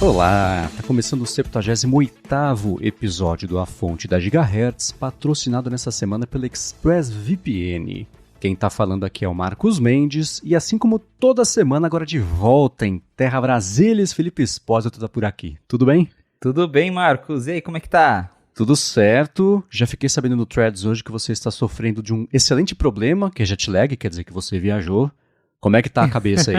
Olá, tá começando o 78º episódio do A Fonte da Gigahertz, patrocinado nessa semana pela ExpressVPN. Quem tá falando aqui é o Marcos Mendes, e assim como toda semana, agora de volta em Terra Brasília, Felipe Espósito tá por aqui. Tudo bem? Tudo bem, Marcos. E aí, como é que tá? Tudo certo. Já fiquei sabendo no Threads hoje que você está sofrendo de um excelente problema, que é jet lag, quer dizer que você viajou. Como é que tá a cabeça aí?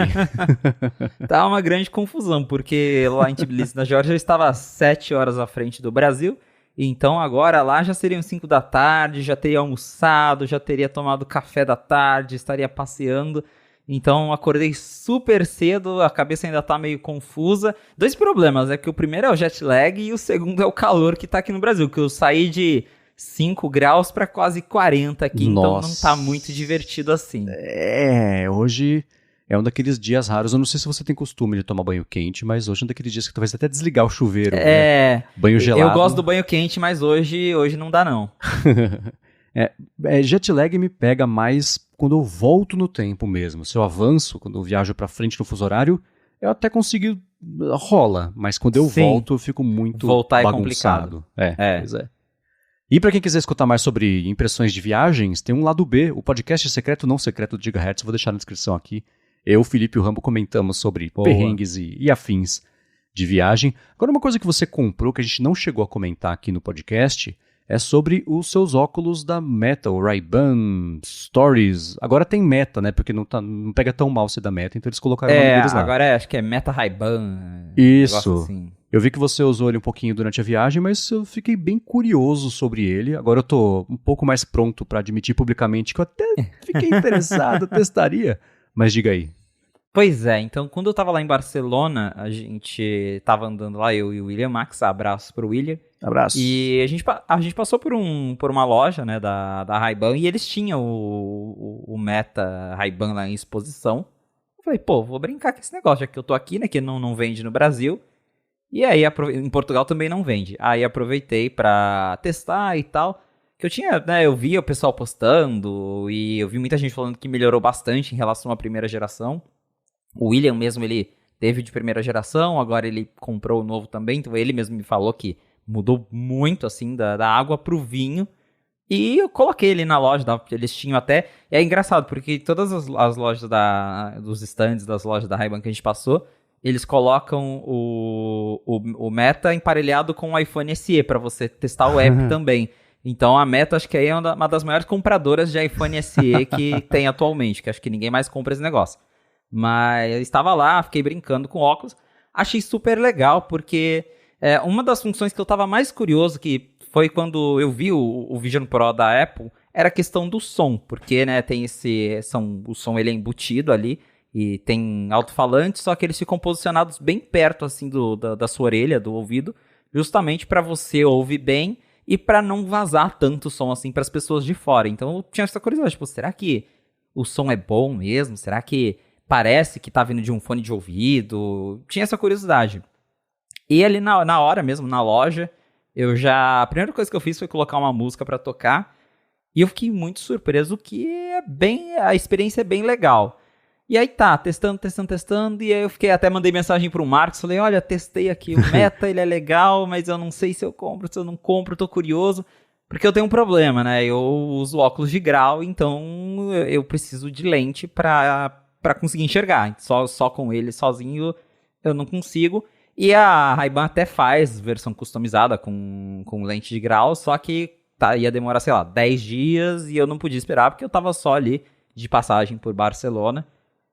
Tá uma grande confusão, porque lá em Tbilisi, na Geórgia, eu estava 7 horas à frente do Brasil, então agora lá já seriam 5 da tarde, já teria almoçado, já teria tomado café da tarde, estaria passeando, então acordei super cedo, a cabeça ainda tá meio confusa. 2 problemas, é que o primeiro é o jet lag e o segundo é o calor que tá aqui no Brasil, que eu saí de 5 graus para quase 40 aqui, Nossa. Então não tá muito divertido assim. Hoje é um daqueles dias raros. Eu não sei se você tem costume de tomar banho quente, mas hoje é um daqueles dias que tu vai até desligar o chuveiro. Né? Banho gelado. Eu gosto do banho quente, mas hoje não dá não. Jet lag me pega mais quando eu volto no tempo mesmo. Se eu avanço, quando eu viajo pra frente no fuso horário, eu até consigo, rola, mas quando eu volto eu fico muito voltar bagunçado. É complicado. Pois é. E para quem quiser escutar mais sobre impressões de viagens, tem um lado B, o podcast secreto não secreto do Gigahertz, vou deixar na descrição aqui. Eu, Felipe e o Rambo comentamos sobre perrengues e afins de viagem. Agora, uma coisa que você comprou, que a gente não chegou a comentar aqui no podcast, é sobre os seus óculos da Meta, o Ray-Ban Stories. Agora tem Meta, né? Porque não pega tão mal ser da Meta, então eles colocaram o nome deles lá. Agora acho que é Meta Ray-Ban. Isso. Assim. Eu vi que você usou ele um pouquinho durante a viagem, mas eu fiquei bem curioso sobre ele. Agora eu tô um pouco mais pronto para admitir publicamente que eu até fiquei interessado, testaria. Mas diga aí. Pois é, então quando eu tava lá em Barcelona, a gente tava andando lá, eu e o William Max, abraço pro William. Abraço. E a gente passou por uma loja, né, da Ray-Ban, e eles tinham o Meta Ray-Ban lá em exposição. Eu falei, vou brincar com esse negócio, já que eu tô aqui, né, que não vende no Brasil. E aí, em Portugal também não vende. Aí aproveitei pra testar e tal. Que eu tinha, né, eu via o pessoal postando e eu vi muita gente falando que melhorou bastante em relação à primeira geração. O William mesmo, ele teve de primeira geração, agora ele comprou o novo também. Então ele mesmo me falou que mudou muito, assim, da água pro vinho. E eu coloquei ele na loja, eles tinham até... E é engraçado, porque todas as lojas dos stands das lojas da Ray-Ban que a gente passou, eles colocam o Meta emparelhado com o iPhone SE para você testar o app também. Então a Meta acho que aí é uma das maiores compradoras de iPhone SE que tem atualmente, que acho que ninguém mais compra esse negócio. Mas eu estava lá, fiquei brincando com óculos, achei super legal, porque uma das funções que eu estava mais curioso, que foi quando eu vi o Vision Pro da Apple, era a questão do som, porque né, tem o som ele é embutido ali, e tem alto-falante, só que eles ficam posicionados bem perto assim da sua orelha, do ouvido, justamente para você ouvir bem e para não vazar tanto som assim para as pessoas de fora. Então eu tinha essa curiosidade, tipo, será que o som é bom mesmo? Será que parece que tá vindo de um fone de ouvido? Tinha essa curiosidade. E ali na hora mesmo, na loja, a primeira coisa que eu fiz foi colocar uma música para tocar, e eu fiquei muito surpreso que a experiência é bem legal. E aí testando, e aí eu até mandei mensagem pro Marcos, falei, olha, testei aqui o Meta, ele é legal, mas eu não sei se eu compro, se eu não compro, tô curioso, porque eu tenho um problema, né, eu uso óculos de grau, então eu preciso de lente pra conseguir enxergar, só com ele sozinho eu não consigo, e a Ray-Ban até faz versão customizada com lente de grau, só que ia demorar, sei lá, 10 dias, e eu não podia esperar, porque eu tava só ali de passagem por Barcelona.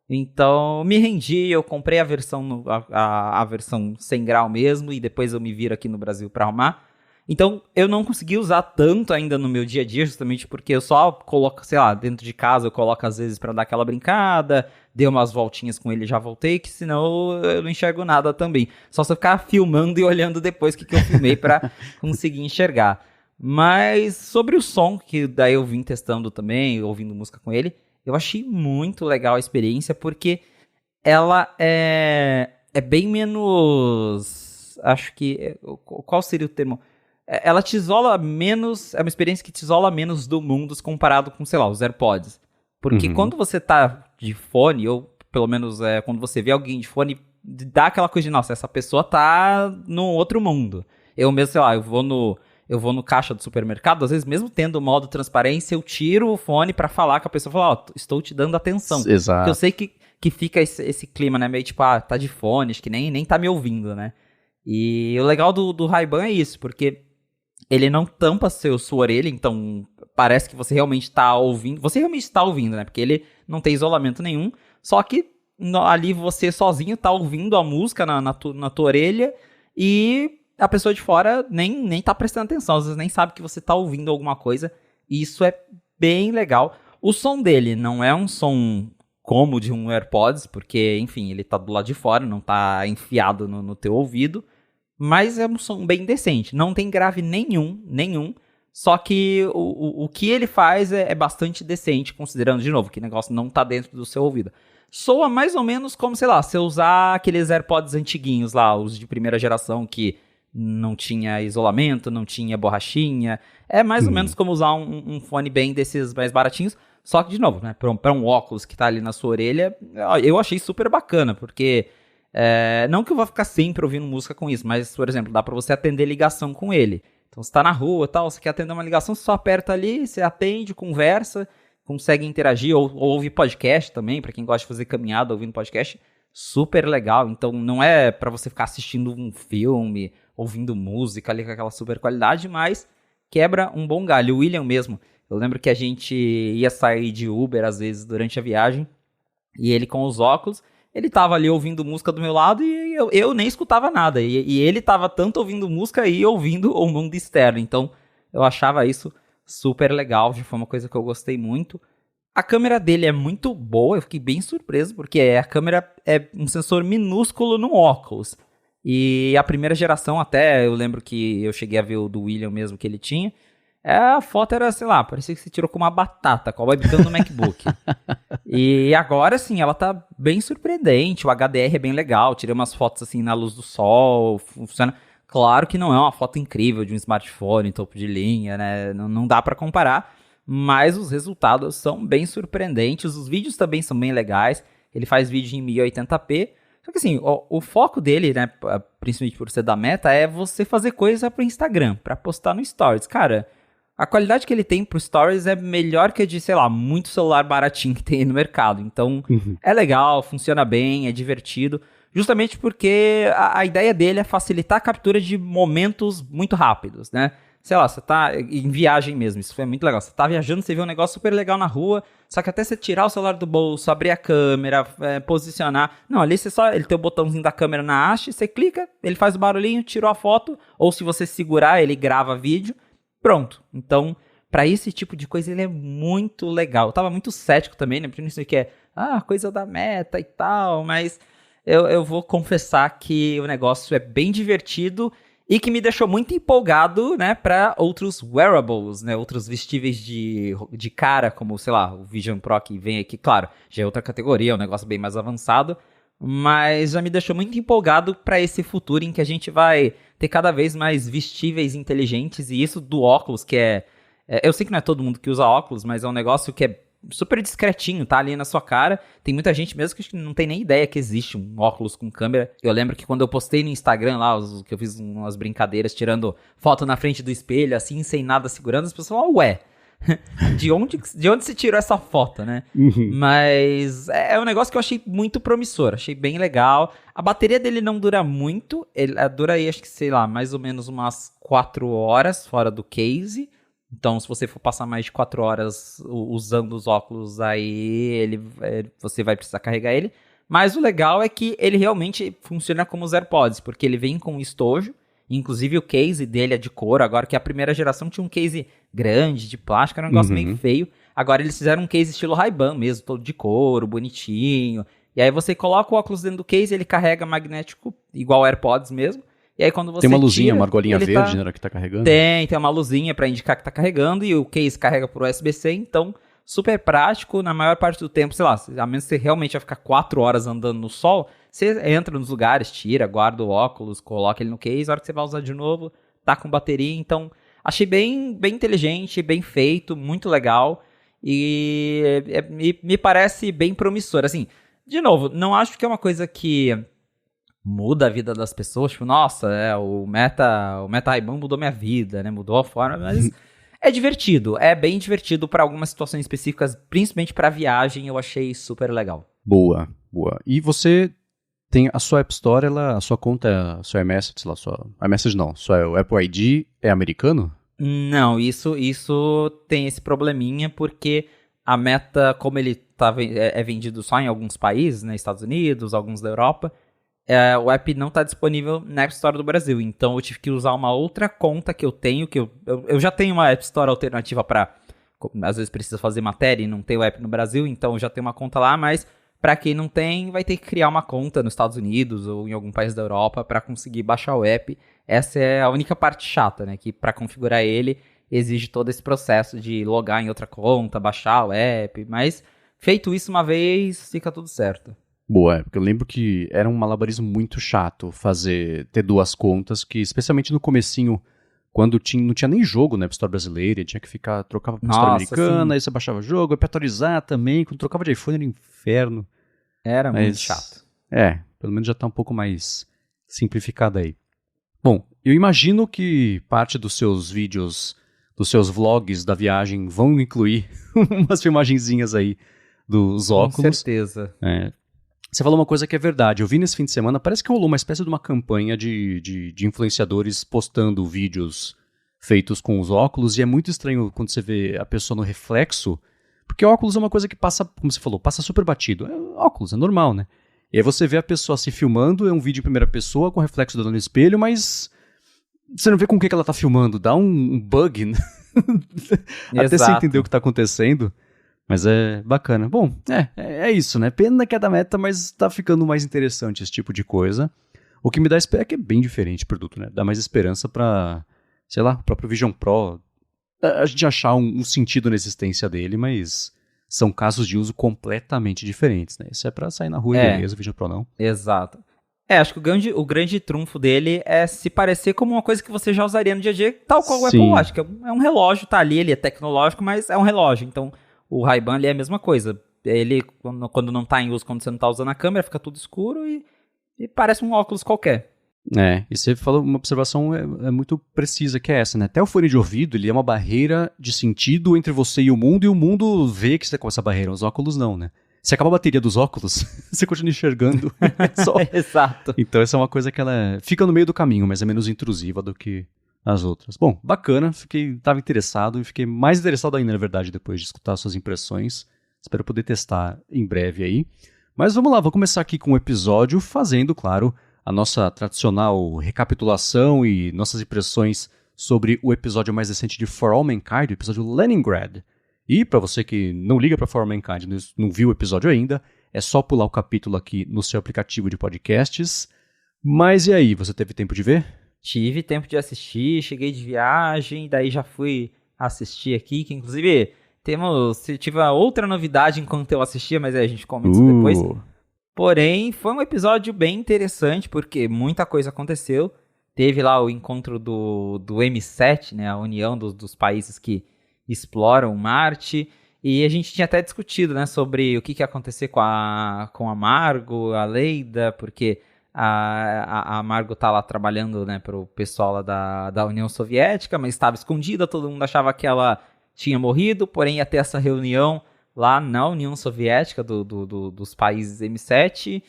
Então, me rendi, eu comprei a versão a versão sem grau mesmo, e depois eu me viro aqui no Brasil para arrumar. Então, eu não consegui usar tanto ainda no meu dia a dia, justamente porque eu só coloco, sei lá, dentro de casa eu coloco às vezes para dar aquela brincada, dei umas voltinhas com ele e já voltei, que senão eu não enxergo nada também. Só se eu ficar filmando e olhando depois o que eu filmei para conseguir enxergar. Mas sobre o som, que daí eu vim testando também, ouvindo música com ele, eu achei muito legal a experiência, porque ela é bem menos... Acho que... Qual seria o termo? Ela te isola menos... É uma experiência que te isola menos do mundo comparado com, sei lá, os AirPods. Porque quando você tá de fone, ou pelo menos quando você vê alguém de fone, dá aquela coisa de, nossa, essa pessoa tá num outro mundo. Eu mesmo, sei lá, eu vou no caixa do supermercado, às vezes mesmo tendo o modo transparência, eu tiro o fone pra falar com a pessoa, falar, ó, estou te dando atenção. Exato. Porque eu sei que fica esse clima, né, meio tipo, tá de fone, acho que nem tá me ouvindo, né. E o legal do Ray-Ban é isso, porque ele não tampa sua orelha, então parece que você realmente tá ouvindo. Você realmente tá ouvindo, né? Porque ele não tem isolamento nenhum. Só que ali você sozinho tá ouvindo a música na tua orelha e a pessoa de fora nem tá prestando atenção. Às vezes nem sabe que você tá ouvindo alguma coisa. E isso é bem legal. O som dele não é um som como de um AirPods, porque, enfim, ele tá do lado de fora, não tá enfiado no teu ouvido. Mas é um som bem decente. Não tem grave nenhum. Só que o que ele faz é bastante decente, considerando, de novo, que o negócio não tá dentro do seu ouvido. Soa mais ou menos como, sei lá, você usar aqueles AirPods antiguinhos lá, os de primeira geração que não tinha isolamento, não tinha borrachinha. É mais ou menos como usar um fone bem desses mais baratinhos. Só que, de novo, né, pra um óculos que tá ali na sua orelha, eu achei super bacana, porque... não que eu vá ficar sempre ouvindo música com isso, mas, por exemplo, dá pra você atender ligação com ele. Então você tá na rua e tal, você quer atender uma ligação, você só aperta ali, você atende, conversa, consegue interagir, ou ouvir podcast também, pra quem gosta de fazer caminhada ouvindo podcast, super legal. Então não é pra você ficar assistindo um filme, ouvindo música ali com aquela super qualidade, mas quebra um bom galho. O William mesmo, eu lembro que a gente ia sair de Uber às vezes durante a viagem, e ele com os óculos, ele tava ali ouvindo música do meu lado e eu nem escutava nada. E ele tava tanto ouvindo música e ouvindo o mundo externo. Então, eu achava isso super legal. Já foi uma coisa que eu gostei muito. A câmera dele é muito boa. Eu fiquei bem surpreso, porque a câmera é um sensor minúsculo no óculos. E a primeira geração até, eu lembro que eu cheguei a ver o do William mesmo que ele tinha. A foto era, sei lá, parecia que você tirou com uma batata, com a webcam do MacBook. E agora, sim, ela tá bem surpreendente, o HDR é bem legal, tirei umas fotos assim na luz do sol, funciona. Claro que não é uma foto incrível de um smartphone, topo de linha, né, não dá pra comparar, mas os resultados são bem surpreendentes, os vídeos também são bem legais, ele faz vídeo em 1080p, só que assim, o foco dele, né, principalmente por ser da Meta, é você fazer coisa pro Instagram, pra postar no Stories, cara. A qualidade que ele tem pro Stories é melhor que a de, sei lá, muito celular baratinho que tem aí no mercado. Então, é legal, funciona bem, é divertido. Justamente porque a ideia dele é facilitar a captura de momentos muito rápidos, né? Sei lá, você tá em viagem mesmo, isso foi muito legal. Você tá viajando, você vê um negócio super legal na rua, só que até você tirar o celular do bolso, abrir a câmera, posicionar... Não, ali você só... Ele tem o botãozinho da câmera na haste, você clica, ele faz o barulhinho, tirou a foto, ou se você segurar, ele grava vídeo. Pronto. Então, pra esse tipo de coisa, ele é muito legal. Eu tava muito cético também, né? Porque isso que é, coisa da Meta e tal, mas eu vou confessar que o negócio é bem divertido e que me deixou muito empolgado, né, pra outros wearables, né? Outros vestíveis de cara, como, sei lá, o Vision Pro que vem aqui, claro, já é outra categoria, é um negócio bem mais avançado, mas já me deixou muito empolgado para esse futuro em que a gente vai ter cada vez mais vestíveis inteligentes, e isso do óculos, que eu sei que não é todo mundo que usa óculos, mas é um negócio que é super discretinho, tá ali na sua cara. Tem muita gente mesmo que não tem nem ideia que existe um óculos com câmera. Eu lembro que quando eu postei no Instagram lá, que eu fiz umas brincadeiras tirando foto na frente do espelho, assim, sem nada segurando, as pessoas falam, ué, de onde se tirou essa foto, né? Mas é um negócio que eu achei muito promissor, achei bem legal. A bateria dele não dura muito, ele dura aí, acho que, sei lá, mais ou menos umas 4 horas fora do case. Então, se você for passar mais de 4 horas usando os óculos, aí você vai precisar carregar ele. Mas o legal é que ele realmente funciona como os AirPods, porque ele vem com estojo. Inclusive o case dele é de couro, agora que a primeira geração tinha um case grande, de plástico, era um negócio meio feio. Agora eles fizeram um case estilo Ray-Ban mesmo, todo de couro, bonitinho. E aí você coloca o óculos dentro do case, ele carrega magnético, igual AirPods mesmo. E aí quando você tem uma luzinha, tira, uma argolinha verde, né, que tá carregando? Tem uma luzinha pra indicar que tá carregando, e o case carrega por USB-C, então super prático, na maior parte do tempo, sei lá, a menos que você realmente vai ficar 4 horas andando no sol, você entra nos lugares, tira, guarda o óculos, coloca ele no case, a hora que você vai usar de novo, tá com bateria. Então, achei bem inteligente, bem feito, muito legal, e me parece bem promissor. Assim, de novo, não acho que é uma coisa que muda a vida das pessoas, tipo, nossa, o Meta Ray-Ban mudou minha vida, né? Mudou a forma, mas é divertido, é bem divertido para algumas situações específicas, principalmente para viagem, eu achei super legal. Boa. E você tem a sua App Store, a sua conta, a sua iMessage, sei lá, iMessage não, o Apple ID é americano? Não, isso tem esse probleminha, porque a Meta, como ele é vendido só em alguns países, né, Estados Unidos, alguns da Europa, o app não está disponível na App Store do Brasil. Então eu tive que usar uma outra conta que eu tenho, que eu já tenho uma App Store alternativa para, às vezes precisa fazer matéria e não tem o app no Brasil, então eu já tenho uma conta lá, mas para quem não tem, vai ter que criar uma conta nos Estados Unidos ou em algum país da Europa para conseguir baixar o app. Essa é a única parte chata, né? Que para configurar ele exige todo esse processo de logar em outra conta, baixar o app. Mas feito isso uma vez, fica tudo certo. Boa, porque eu lembro que era um malabarismo muito chato ter duas contas, que especialmente no comecinho, quando não tinha nem jogo na App Store brasileira, tinha que trocava pra App Store americana, sim. Aí você baixava o jogo, pra atualizar também, quando trocava de iPhone era um inferno. Era muito chato. Pelo menos já tá um pouco mais simplificado aí. Bom, eu imagino que parte dos seus vídeos, dos seus vlogs da viagem vão incluir umas filmagenzinhas aí dos óculos. Com certeza. Você falou uma coisa que é verdade. Eu vi nesse fim de semana, parece que rolou uma espécie de uma campanha de influenciadores postando vídeos feitos com os óculos, e é muito estranho quando você vê a pessoa no reflexo, porque óculos é uma coisa que passa, como você falou, passa super batido. Óculos, é normal, né? E aí você vê a pessoa se filmando, é um vídeo em primeira pessoa, com reflexo dando no espelho, mas você não vê com o que ela tá filmando. Dá um bug, né? Até você entender o que tá acontecendo. Mas é bacana. Bom, é isso, né? Pena que é da Meta, mas tá ficando mais interessante esse tipo de coisa. O que me dá esperança é que é bem diferente o produto, né? Dá mais esperança pra, sei lá, o próprio Vision Pro, a gente achar um sentido na existência dele, mas são casos de uso completamente diferentes, né? Isso é pra sair na rua e beleza, o Vision Pro não. Exato. Acho que o grande trunfo dele é se parecer como uma coisa que você já usaria no dia a dia, tal qual o Apple Watch, que é um relógio, tá ali, ele é tecnológico, mas é um relógio, então o Ray-Ban ali é a mesma coisa. Ele, quando não tá em uso, quando você não tá usando a câmera, fica tudo escuro e parece um óculos qualquer. E você falou uma observação é muito precisa, que é essa, né? Até o fone de ouvido, ele é uma barreira de sentido entre você e o mundo vê que você tá com essa barreira. Os óculos não, né? Se acaba a bateria dos óculos, você continua enxergando. Exato. Então essa é uma coisa que ela fica no meio do caminho, mas é menos intrusiva do que as outras. Bom, bacana, tava interessado e fiquei mais interessado ainda, na verdade, depois de escutar suas impressões. Espero poder testar em breve aí. Mas vamos lá, vou começar aqui com o episódio fazendo, claro, a nossa tradicional recapitulação e nossas impressões sobre o episódio mais recente de For All Mankind, o episódio Leningrad. E para você que não liga para For All Mankind, não viu o episódio ainda, é só pular o capítulo aqui no seu aplicativo de podcasts. Mas e aí, você teve tempo de ver? Tive tempo de assistir, cheguei de viagem, daí já fui assistir aqui, que inclusive tive outra novidade enquanto eu assistia, mas aí a gente comenta isso depois. Porém, foi um episódio bem interessante, porque muita coisa aconteceu. Teve lá o encontro do M7, né, a união dos países que exploram Marte, e a gente tinha até discutido, né, sobre o que ia acontecer com a Margo, a Leida, porque a Margo tá lá trabalhando, né, pro pessoal lá da União Soviética, mas estava escondida, todo mundo achava que ela tinha morrido, porém ia ter essa reunião lá na União Soviética dos países M7,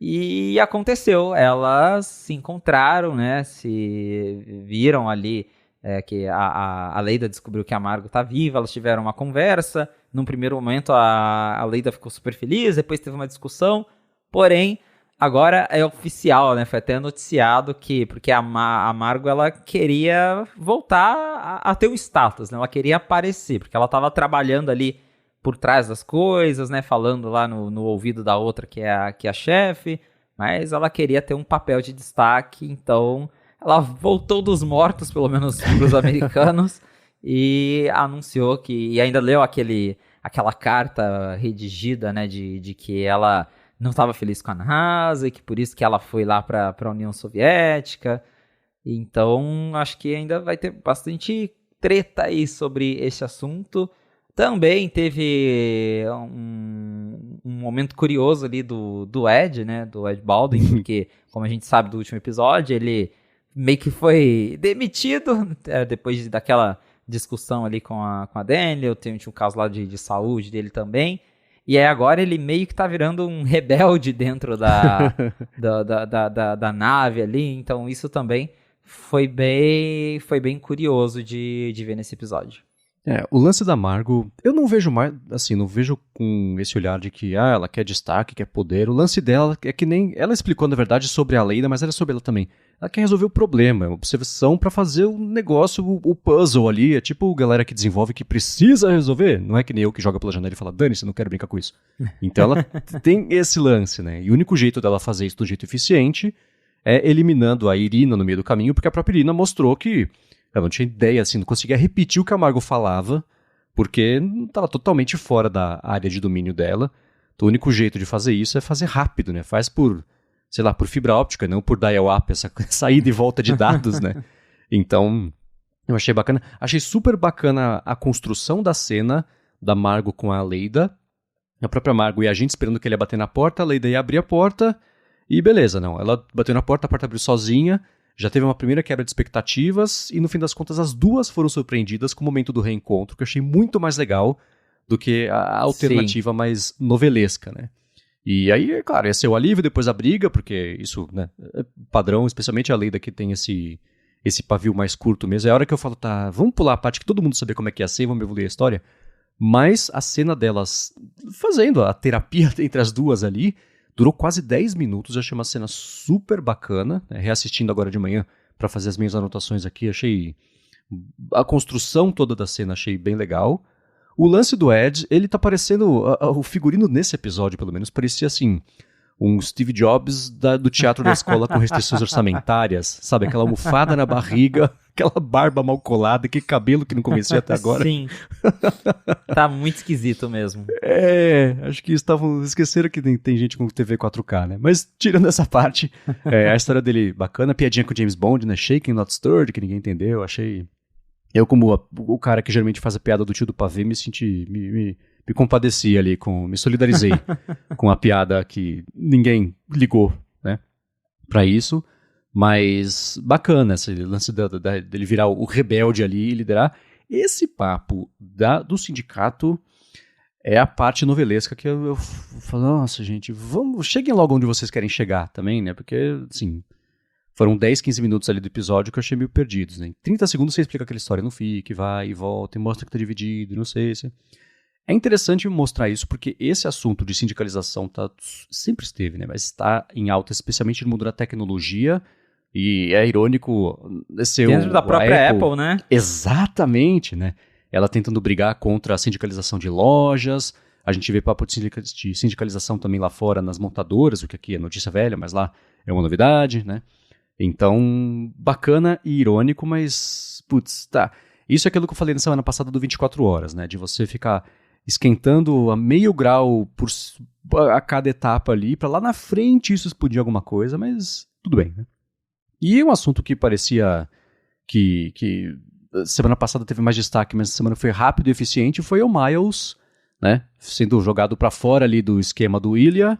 e aconteceu, elas se encontraram, né, se viram ali, que a Leida descobriu que a Margo tá viva, elas tiveram uma conversa, num primeiro momento a Leida ficou super feliz, depois teve uma discussão, porém, agora é oficial, né, foi até noticiado porque a Margo, ela queria voltar a ter um status, né, ela queria aparecer, porque ela tava trabalhando ali por trás das coisas, né, falando lá no ouvido da outra que é a chefe, mas ela queria ter um papel de destaque, então ela voltou dos mortos, pelo menos para os americanos, e anunciou e ainda leu aquela carta redigida, né, de que ela não estava feliz com a NASA, e que por isso que ela foi lá para a União Soviética. Então, acho que ainda vai ter bastante treta aí sobre esse assunto. Também teve momento curioso ali do Ed, né? Do Ed Baldwin, porque, como a gente sabe do último episódio, ele meio que foi demitido depois daquela discussão ali com a Daniel, tinha um caso lá de saúde dele também. E aí agora ele meio que tá virando um rebelde dentro da nave ali, então isso também foi bem curioso de ver nesse episódio. O lance da Margo, eu não vejo mais, assim, não vejo com esse olhar de que, ela quer destaque, quer poder. O lance dela é que nem, ela explicou, na verdade, sobre a Leila, mas era sobre ela também. Ela quer resolver o problema, é uma observação pra fazer o negócio, o puzzle ali. É tipo a galera que desenvolve que precisa resolver. Não é que nem eu que joga pela janela e fala, dane-se, não quero brincar com isso. Então ela tem esse lance, né? E o único jeito dela fazer isso do jeito eficiente é eliminando a Irina no meio do caminho, porque a própria Irina mostrou que ela não tinha ideia, assim, não conseguia repetir o que a Margo falava, porque estava totalmente fora da área de domínio dela. Então o único jeito de fazer isso é fazer rápido, né? Faz por, sei lá, por fibra óptica, não por dial-up, essa saída e volta de dados, né? Então, eu achei bacana. Achei super bacana a construção da cena da Margo com a Leida. A própria Margo e a gente esperando que ele ia bater na porta, a Leida ia abrir a porta e beleza, não. Ela bateu na porta, a porta abriu sozinha. Já teve uma primeira quebra de expectativas e, no fim das contas, as duas foram surpreendidas com o momento do reencontro, que eu achei muito mais legal do que a alternativa mais novelesca, né? E aí, claro, ia ser o alívio depois da briga, porque isso, né, é padrão, especialmente a Leida que tem esse pavio mais curto mesmo. É a hora que eu falo, tá, vamos pular a parte que todo mundo sabia como é que ia ser, vamos evoluir a história. Mas a cena delas fazendo a terapia entre as duas ali durou quase 10 minutos, eu achei uma cena super bacana, né? Reassistindo agora de manhã para fazer as minhas anotações aqui, achei a construção toda da cena, achei bem legal. O lance do Ed, ele tá parecendo, o figurino nesse episódio pelo menos, parecia assim, um Steve Jobs do teatro da escola com restrições orçamentárias, sabe, aquela almofada na barriga, aquela barba mal colada, aquele cabelo que não conhecia até agora. Sim, tá muito esquisito mesmo. Acho que esqueceram que tem gente com TV 4K, né? Mas tirando essa parte, a história dele bacana, piadinha com o James Bond, né? Shaken, not stirred, que ninguém entendeu, achei... Eu, como o cara que geralmente faz a piada do tio do pavê, me senti... Me compadeci ali, me solidarizei com a piada que ninguém ligou, né? Pra isso. Mas bacana esse lance dele virar o rebelde ali e liderar. Esse papo do sindicato é a parte novelesca que eu falo, nossa, gente, cheguem logo onde vocês querem chegar também, né? Porque, assim, foram 10, 15 minutos ali do episódio que eu achei meio perdidos, né? Em 30 segundos você explica aquela história, não fique, vai e volta, e mostra que tá dividido, não sei se... É interessante mostrar isso porque esse assunto de sindicalização sempre esteve, né? Mas está em alta, especialmente no mundo da tecnologia. E é irônico ser dentro da própria Apple, né? Exatamente, né? Ela tentando brigar contra a sindicalização de lojas. A gente vê papo de sindicalização também lá fora nas montadoras, o que aqui é notícia velha, mas lá é uma novidade, né? Então, bacana e irônico, mas, putz, tá. Isso é aquilo que eu falei na semana passada do 24 horas, né? De você ficar esquentando a meio grau a cada etapa ali, pra lá na frente isso explodir alguma coisa, mas tudo bem, né? E um assunto que parecia que semana passada teve mais destaque, mas essa semana foi rápido e eficiente, foi o Miles, né? Sendo jogado pra fora ali do esquema do Ilya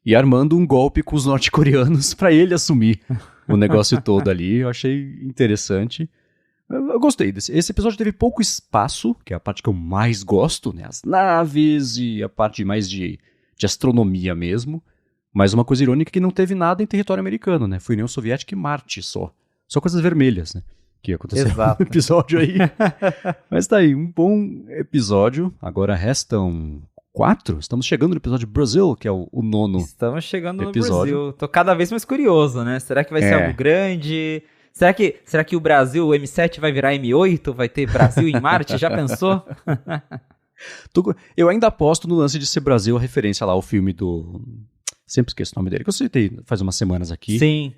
e armando um golpe com os norte-coreanos pra ele assumir o negócio todo ali. Eu achei interessante. Eu gostei desse. Esse episódio teve pouco espaço, que é a parte que eu mais gosto, né? As naves e a parte mais de astronomia mesmo. Mas uma coisa irônica é que não teve nada em território americano, né? Foi União Soviética e Marte só. Só coisas vermelhas, né? Que aconteceu no episódio aí. Mas tá aí, um bom episódio. Agora restam 4. Estamos chegando no episódio Brasil, que é o 9º. Estamos chegando episódio. No Brasil. Tô cada vez mais curioso, né? Será que vai ser algo grande? Será que o Brasil, o M7 vai virar M8? Vai ter Brasil em Marte? Já pensou? Eu ainda aposto no lance de ser Brasil, a referência lá ao filme do... Sempre esqueço o nome dele, que eu citei faz umas semanas aqui. Sim.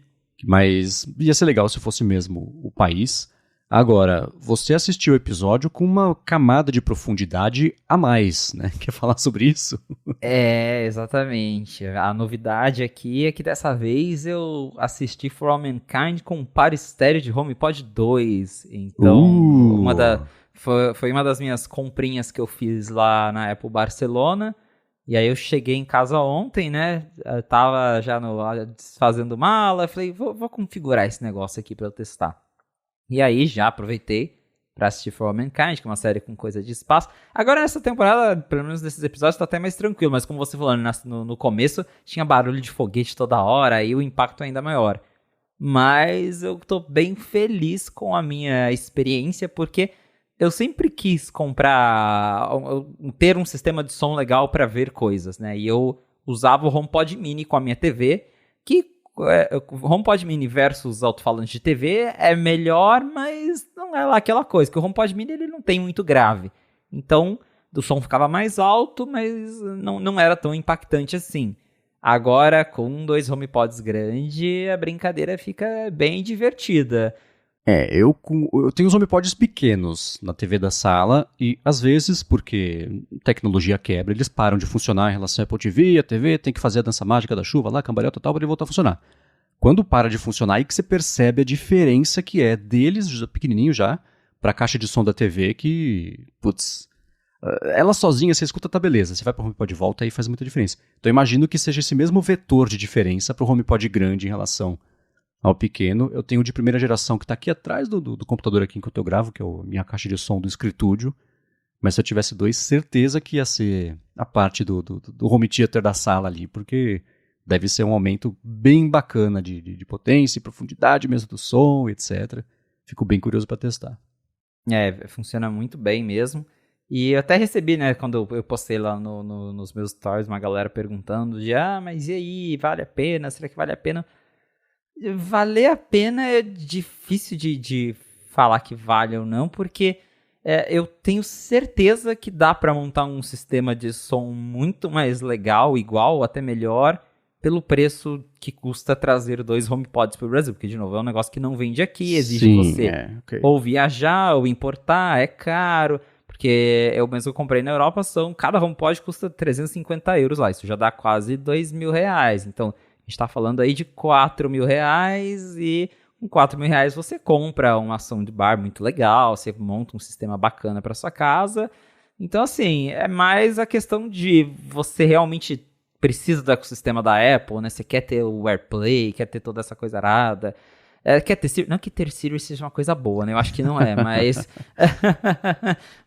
Mas ia ser legal se fosse mesmo o país. Agora, você assistiu o episódio com uma camada de profundidade a mais, né? Quer falar sobre isso? Exatamente. A novidade aqui é que dessa vez eu assisti For All Mankind com um par estéreo de HomePod 2. Então, foi uma das minhas comprinhas que eu fiz lá na Apple Barcelona. E aí eu cheguei em casa ontem, né? Eu tava já desfazendo mala. Falei, vou configurar esse negócio aqui pra eu testar. E aí já aproveitei pra assistir For All Mankind, que é uma série com coisa de espaço. Agora nessa temporada, pelo menos nesses episódios, tá até mais tranquilo. Mas como você falou, no começo tinha barulho de foguete toda hora, aí o impacto ainda maior. Mas eu tô bem feliz com a minha experiência, porque eu sempre quis ter um sistema de som legal pra ver coisas, né? E eu usava o HomePod Mini com a minha TV, que o HomePod Mini versus alto-falante de TV é melhor, mas não é lá aquela coisa, que o HomePod Mini ele não tem muito grave. Então, o som ficava mais alto, mas não era tão impactante assim. Agora, com 2 HomePods grandes, a brincadeira fica bem divertida. Eu tenho os HomePods pequenos na TV da sala e, às vezes, porque tecnologia quebra, eles param de funcionar em relação à Apple TV, a TV tem que fazer a dança mágica da chuva lá, cambalhota e tal, para ele voltar a funcionar. Quando para de funcionar, aí que você percebe a diferença que é deles, pequenininho já, para a caixa de som da TV que, putz, ela sozinha, você escuta, tá beleza, você vai para o HomePod de volta e faz muita diferença. Então eu imagino que seja esse mesmo vetor de diferença para o HomePod grande em relação ao pequeno. Eu tenho o de primeira geração que está aqui atrás do computador aqui enquanto eu gravo, que é a minha caixa de som do escritúdio. Mas se eu tivesse 2, certeza que ia ser a parte do home theater da sala ali, porque deve ser um aumento bem bacana de potência e profundidade mesmo do som, etc. Fico bem curioso para testar. Funciona muito bem mesmo. E eu até recebi, né, quando eu postei lá nos meus stories, uma galera perguntando mas e aí, vale a pena? Será que vale a pena? Valer a pena é difícil de falar que vale ou não, porque eu tenho certeza que dá para montar um sistema de som muito mais legal, igual ou até melhor, pelo preço que custa trazer 2 HomePods para o Brasil, porque, de novo, é um negócio que não vende aqui, exige você ou viajar ou importar, é caro, porque eu mesmo comprei na Europa, cada HomePod custa 350 euros lá, isso já dá quase R$2.000, então a gente tá falando aí de R$4.000 e com R$4.000 você compra uma soundbar muito legal, você monta um sistema bacana para sua casa. Então, assim, é mais a questão de você realmente precisa do ecossistema da Apple, né? Você quer ter o AirPlay, quer ter toda essa coisa arada. Quer ter Siri, não que ter Siri seja uma coisa boa, né? Eu acho que não é, mas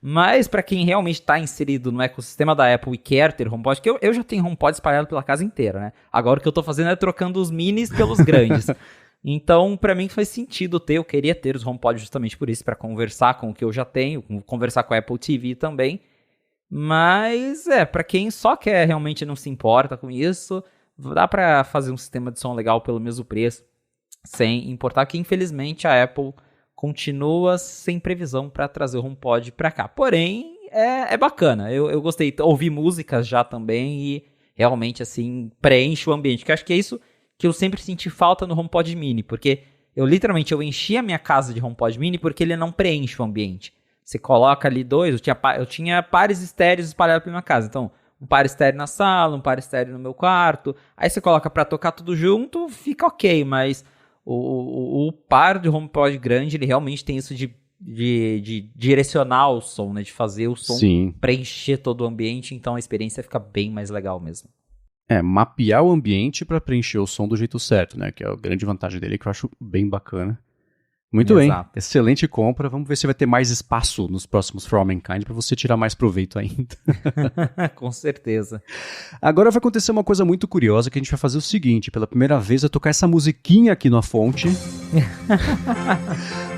mas para quem realmente está inserido no ecossistema da Apple e quer ter HomePod, que eu já tenho HomePod espalhado pela casa inteira, né? Agora o que eu tô fazendo é trocando os minis pelos grandes. Então, para mim faz sentido eu queria ter os HomePod justamente por isso, para conversar com o que eu já tenho, conversar com a Apple TV também. Mas para quem só quer, realmente não se importa com isso, dá para fazer um sistema de som legal pelo mesmo preço. Sem importar que, infelizmente, a Apple continua sem previsão para trazer o HomePod para cá. Porém, é bacana. Eu gostei. Ouvi músicas já também e realmente, assim, preenche o ambiente. Que eu acho que é isso que eu sempre senti falta no HomePod Mini. Porque eu enchi a minha casa de HomePod Mini porque ele não preenche o ambiente. Você coloca ali 2, eu tinha pares estéreos espalhados pela minha casa. Então, um par estéreo na sala, um par estéreo no meu quarto. Aí você coloca para tocar tudo junto, fica ok, mas o par de HomePod grande, ele realmente tem isso de direcionar o som, né? De fazer o som preencher todo o ambiente, então a experiência fica bem mais legal mesmo. Mapear o ambiente para preencher o som do jeito certo, né? Que é a grande vantagem dele, que eu acho bem bacana. Muito Exato. Bem, excelente compra. Vamos ver se vai ter mais espaço nos próximos For All Mankind para você tirar mais proveito ainda. Com certeza. Agora vai acontecer uma coisa muito curiosa, que a gente vai fazer o seguinte: pela primeira vez vai tocar essa musiquinha aqui na fonte.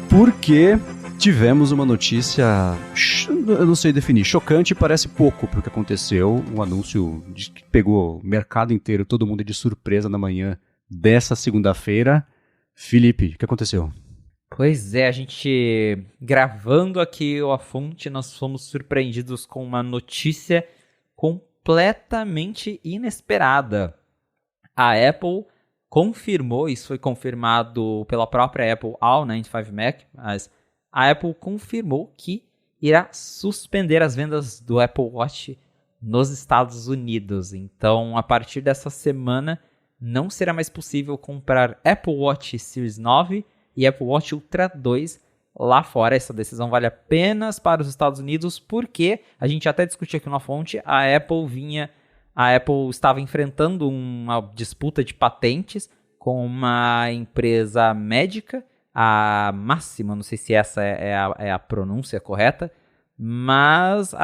Porque tivemos uma notícia, eu não sei definir, chocante, parece pouco para o que aconteceu. Um anúncio que pegou o mercado inteiro, todo mundo de surpresa na manhã dessa segunda-feira. Felipe, o que aconteceu? Pois é, a gente gravando aqui a fonte, nós fomos surpreendidos com uma notícia completamente inesperada. A Apple confirmou, isso foi confirmado pela própria Apple ao 95Mac, mas a Apple confirmou que irá suspender as vendas do Apple Watch nos Estados Unidos. Então, a partir dessa semana, não será mais possível comprar Apple Watch Series 9 e Apple Watch Ultra 2 lá fora. Essa decisão vale apenas para os Estados Unidos, porque a gente até discutiu aqui na fonte, a Apple vinha a Apple estava enfrentando uma disputa de patentes com uma empresa médica, a Máximo, não sei se essa é a pronúncia correta, mas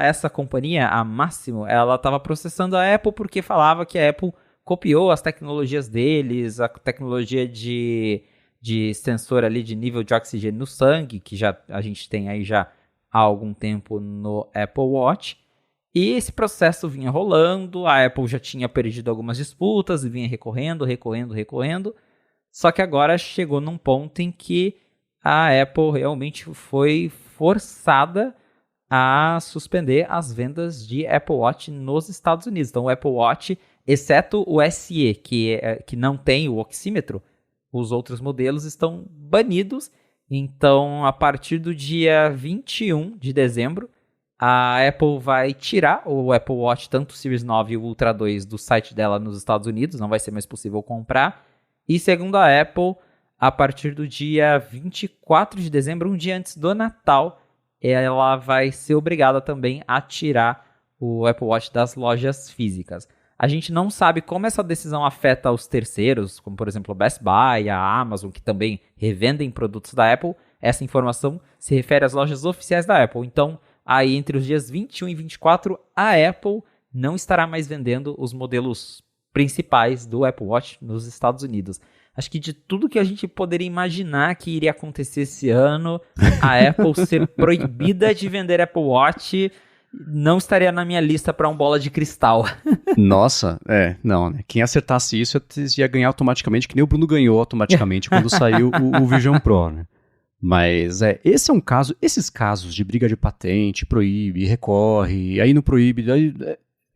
essa companhia, a Máximo, ela estava processando a Apple porque falava que a Apple copiou as tecnologias deles, a tecnologia de sensor ali de nível de oxigênio no sangue, que a gente tem aí já há algum tempo no Apple Watch. E esse processo vinha rolando, a Apple já tinha perdido algumas disputas e vinha recorrendo. Só que agora chegou num ponto em que a Apple realmente foi forçada a suspender as vendas de Apple Watch nos Estados Unidos. Então o Apple Watch, exceto o SE, que não tem o oxímetro, os outros modelos estão banidos. Então, a partir do dia 21 de dezembro, a Apple vai tirar o Apple Watch, tanto o Series 9 e o Ultra 2, do site dela nos Estados Unidos. Não vai ser mais possível comprar. E segundo a Apple, a partir do dia 24 de dezembro, um dia antes do Natal, ela vai ser obrigada também a tirar o Apple Watch das lojas físicas. A gente não sabe como essa decisão afeta os terceiros, como por exemplo o Best Buy, a Amazon, que também revendem produtos da Apple. Essa informação se refere às lojas oficiais da Apple. Então, aí entre os dias 21 e 24, a Apple não estará mais vendendo os modelos principais do Apple Watch nos Estados Unidos. Acho que de tudo que a gente poderia imaginar que iria acontecer esse ano, a Apple ser proibida de vender Apple Watch não estaria na minha lista para um bola de cristal. Nossa, não, né? Quem acertasse isso ia ganhar automaticamente, que nem o Bruno ganhou automaticamente quando saiu o Vision Pro, né? Mas esse é um caso, esses casos de briga de patente, proíbe, recorre, aí não proíbe,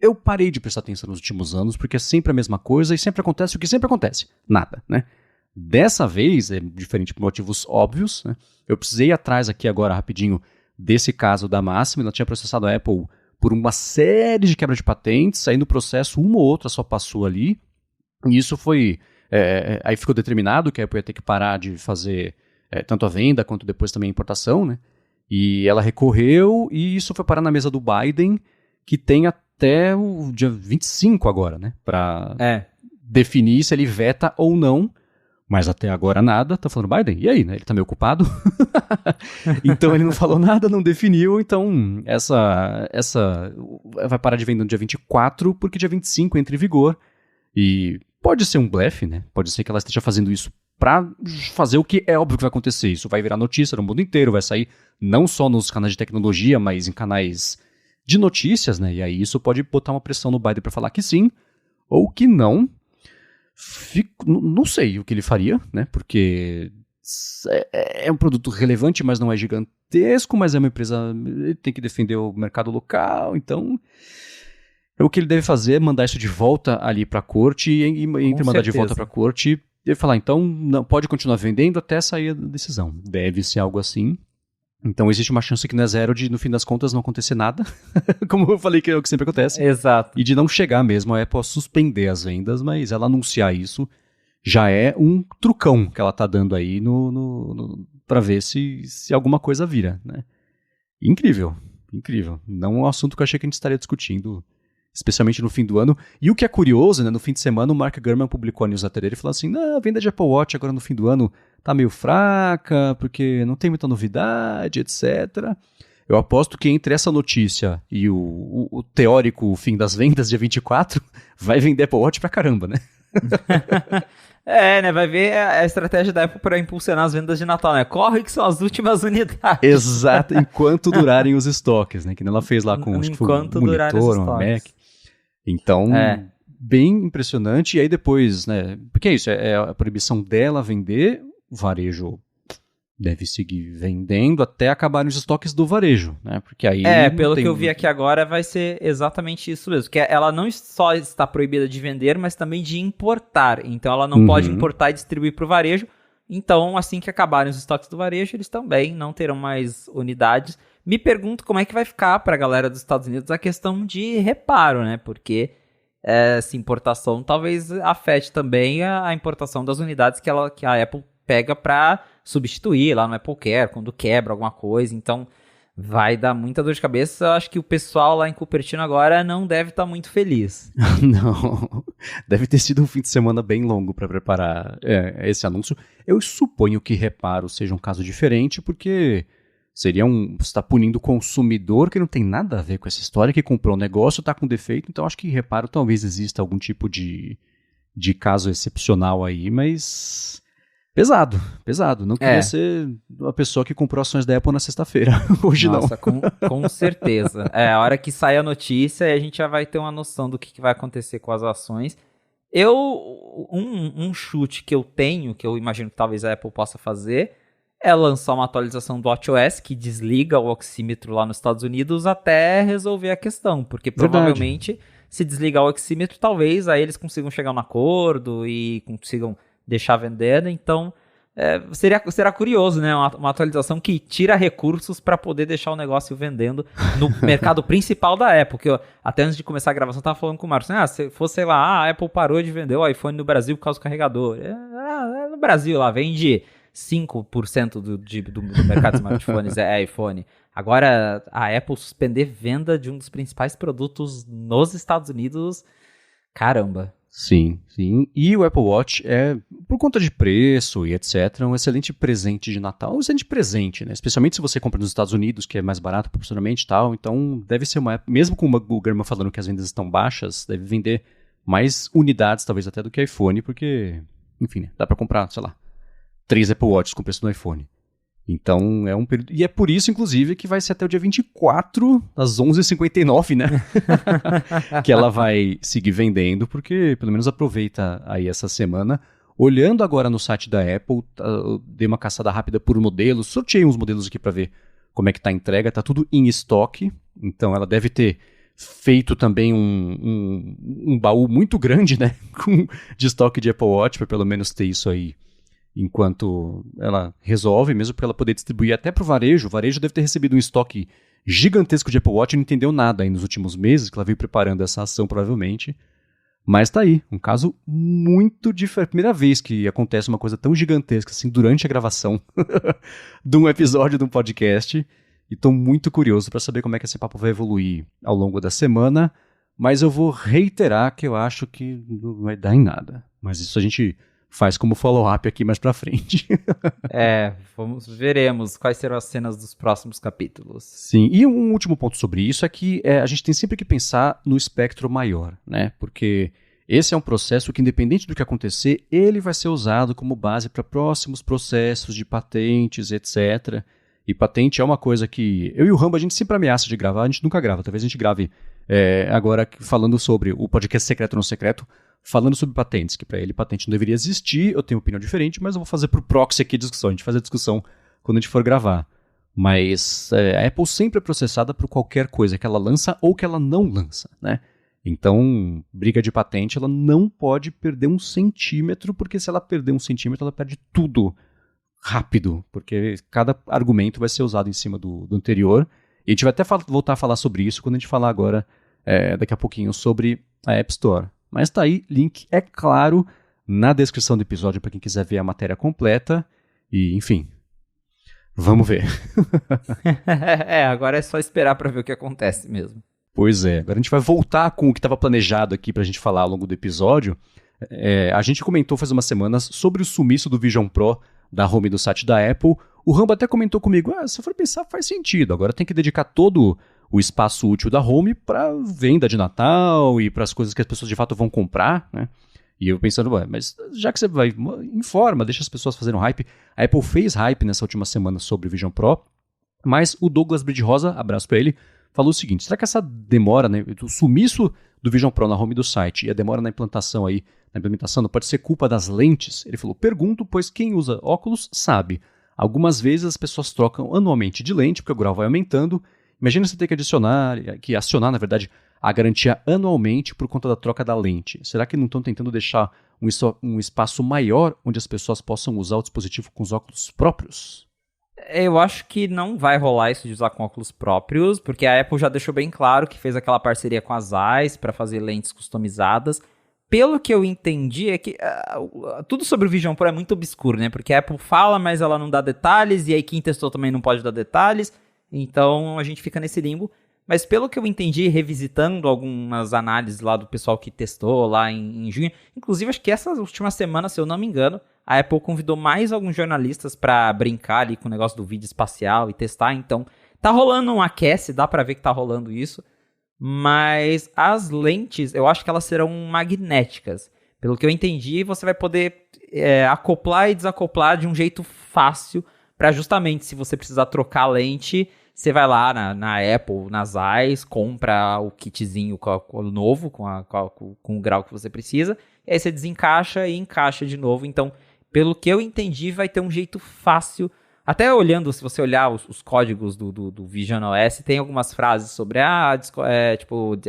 eu parei de prestar atenção nos últimos anos, porque é sempre a mesma coisa e sempre acontece o que sempre acontece, nada, né? Dessa vez, é diferente por motivos óbvios, né? Eu precisei ir atrás aqui agora rapidinho desse caso da Máxima, ela tinha processado a Apple por uma série de quebra de patentes, aí no processo uma ou outra só passou ali, e isso foi, aí ficou determinado que a Apple ia ter que parar de fazer tanto a venda quanto depois também a importação, né? E ela recorreu e isso foi parar na mesa do Biden, que tem até o dia 25 agora, né? Para definir se ele veta ou não. Mas até agora nada, tá falando Biden? E aí, né? Ele tá meio ocupado. Então ele não falou nada, não definiu. Então essa vai parar de vender no dia 24, porque dia 25 entra em vigor. E pode ser um blefe, né? Pode ser que ela esteja fazendo isso pra fazer o que é óbvio que vai acontecer. Isso vai virar notícia no mundo inteiro, vai sair não só nos canais de tecnologia, mas em canais de notícias, né? E aí isso pode botar uma pressão no Biden pra falar que sim, ou que não. Não sei o que ele faria, né? Porque é um produto relevante, mas não é gigantesco, mas é uma empresa, ele tem que defender o mercado local, então o que ele deve fazer é mandar isso de volta ali para a corte, e entre mandar de volta para a corte, ele falar, então não pode continuar vendendo até sair a decisão. Deve ser algo assim. Então existe uma chance que não é zero de, no fim das contas, não acontecer nada, como eu falei que é o que sempre acontece. Exato. E de não chegar mesmo a Apple a suspender as vendas, mas ela anunciar isso já é um trucão que ela tá dando aí para ver se alguma coisa vira, né? Incrível, incrível. Não é um assunto que eu achei que a gente estaria discutindo, especialmente no fim do ano. E o que é curioso, né, no fim de semana o Mark Gurman publicou a newsletter dele e falou assim, a venda de Apple Watch agora no fim do ano tá meio fraca, porque não tem muita novidade, etc. Eu aposto que entre essa notícia e o teórico fim das vendas, dia 24, vai vender Apple Watch pra caramba, né? Né? Vai ver a estratégia da Apple para impulsionar as vendas de Natal, né? Corre que são as últimas unidades. Exato, enquanto durarem os estoques, né? Que ela fez lá com acho que foi um monitor, uma Mac. Então, bem impressionante. E aí depois, né? Porque é isso, é a proibição dela vender, o varejo deve seguir vendendo até acabarem os estoques do varejo, né? Porque aí pelo que eu vi aqui agora, vai ser exatamente isso mesmo. Que ela não só está proibida de vender, mas também de importar. Então ela não pode importar e distribuir para o varejo. Então, assim que acabarem os estoques do varejo, eles também não terão mais unidades. Me pergunto como é que vai ficar para a galera dos Estados Unidos a questão de reparo, né? Porque essa importação talvez afete também a importação das unidades que a Apple pega para substituir lá no Apple Care, quando quebra alguma coisa. Então, Vai dar muita dor de cabeça. Eu acho que o pessoal lá em Cupertino agora não deve estar muito feliz. Não, deve ter sido um fim de semana bem longo para preparar esse anúncio. Eu suponho que Reparo seja um caso diferente, porque seria você está punindo o consumidor que não tem nada a ver com essa história, que comprou um negócio, está com defeito, então acho que Reparo talvez exista algum tipo de caso excepcional aí, mas pesado. Não queria ser a pessoa que comprou ações da Apple na sexta-feira. Hoje Nossa, não. com certeza. A hora que sair a notícia, a gente já vai ter uma noção do que vai acontecer com as ações. Um chute que eu tenho, que eu imagino que talvez a Apple possa fazer, é lançar uma atualização do WatchOS que desliga o oxímetro lá nos Estados Unidos até resolver a questão. Porque provavelmente, se desligar o oxímetro, talvez aí eles consigam chegar a um acordo e consigam deixar vendendo, então será curioso, né? Uma atualização que tira recursos para poder deixar o negócio vendendo no mercado principal da Apple, porque até antes de começar a gravação eu tava falando com o Marcos, se fosse, sei lá, a Apple parou de vender o iPhone no Brasil por causa do carregador. No Brasil lá vende 5% do mercado de smartphones é iPhone. Agora a Apple suspender venda de um dos principais produtos nos Estados Unidos, caramba. Sim. E o Apple Watch por conta de preço e etc., um excelente presente de Natal. Um excelente presente, né? Especialmente se você compra nos Estados Unidos, que é mais barato proporcionalmente e tal. Então, deve ser mesmo com o German falando que as vendas estão baixas, deve vender mais unidades, talvez até do que iPhone, porque, enfim, né? Dá pra comprar, sei lá, 3 Apple Watches com o preço do iPhone. Então, é um período... E é por isso, inclusive, que vai ser até o dia 24, às 11h59, né? que ela vai seguir vendendo, porque pelo menos aproveita aí essa semana. Olhando agora no site da Apple, dei uma caçada rápida por modelos, sorteei uns modelos aqui para ver como é que tá a entrega, tá tudo em estoque. Então, ela deve ter feito também um baú muito grande, né? de estoque de Apple Watch, para pelo menos ter isso aí enquanto ela resolve, mesmo para ela poder distribuir até para o varejo. O varejo deve ter recebido um estoque gigantesco de Apple Watch e não entendeu nada aí nos últimos meses, que ela veio preparando essa ação provavelmente. Mas tá aí, um caso muito diferente. Primeira vez que acontece uma coisa tão gigantesca assim durante a gravação de um episódio de um podcast. E tô muito curioso para saber como é que esse papo vai evoluir ao longo da semana. Mas eu vou reiterar que eu acho que não vai dar em nada. Mas isso a gente faz como follow-up aqui mais pra frente. Veremos quais serão as cenas dos próximos capítulos. Sim, e um último ponto sobre isso é que a gente tem sempre que pensar no espectro maior, né? Porque esse é um processo que, independente do que acontecer, ele vai ser usado como base para próximos processos de patentes, etc. E patente é uma coisa que eu e o Rambo, a gente sempre ameaça de gravar, a gente nunca grava. Talvez a gente grave agora falando sobre o podcast Secreto ou Não Secreto, falando sobre patentes, que para ele patente não deveria existir. Eu tenho opinião diferente, mas eu vou fazer pro proxy aqui a discussão. A gente faz a discussão quando a gente for gravar. Mas a Apple sempre é processada por qualquer coisa que ela lança ou que ela não lança, né? Então, briga de patente, ela não pode perder 1 centímetro, porque se ela perder 1 centímetro, ela perde tudo rápido, porque cada argumento vai ser usado em cima do anterior. E a gente vai até voltar a falar sobre isso quando a gente falar agora, daqui a pouquinho, sobre a App Store. Mas tá aí, link, é claro, na descrição do episódio para quem quiser ver a matéria completa. E, enfim, vamos ver. Agora é só esperar para ver o que acontece mesmo. Pois é, agora a gente vai voltar com o que estava planejado aqui pra gente falar ao longo do episódio. A gente comentou faz umas semanas sobre o sumiço do Vision Pro da home do site da Apple. O Rambo até comentou comigo, se for pensar faz sentido, agora tem que dedicar todo o espaço útil da home para venda de Natal e para as coisas que as pessoas de fato vão comprar, né? E eu pensando, mas já que você vai, informa, deixa as pessoas fazendo hype. A Apple fez hype nessa última semana sobre o Vision Pro, mas o Douglas Bridgerosa, abraço para ele, falou o seguinte: será que essa demora, né, o sumiço do Vision Pro na home do site e a demora na implementação não pode ser culpa das lentes? Ele falou, pergunto, pois quem usa óculos sabe. Algumas vezes as pessoas trocam anualmente de lente, porque o grau vai aumentando. Imagina você ter que acionar, na verdade, a garantia anualmente por conta da troca da lente. Será que não estão tentando deixar um espaço maior onde as pessoas possam usar o dispositivo com os óculos próprios? Eu acho que não vai rolar isso de usar com óculos próprios, porque a Apple já deixou bem claro que fez aquela parceria com a Zeiss para fazer lentes customizadas. Pelo que eu entendi, é que tudo sobre o Vision Pro é muito obscuro, né? Porque a Apple fala, mas ela não dá detalhes, e aí quem testou também não pode dar detalhes. Então a gente fica nesse limbo. Mas pelo que eu entendi, revisitando algumas análises lá do pessoal que testou lá em junho, inclusive acho que essa última semana, se eu não me engano, a Apple convidou mais alguns jornalistas para brincar ali com o negócio do vídeo espacial e testar. Então tá rolando um aquece, dá para ver que tá rolando isso. Mas as lentes, eu acho que elas serão magnéticas. Pelo que eu entendi, você vai poder acoplar e desacoplar de um jeito fácil para justamente, se você precisar trocar a lente, você vai lá na Apple, nas Eyes, compra o kitzinho novo, com o grau que você precisa, e aí você desencaixa e encaixa de novo. Então, pelo que eu entendi, vai ter um jeito fácil. Até olhando, se você olhar os códigos do Vision OS, tem algumas frases sobre,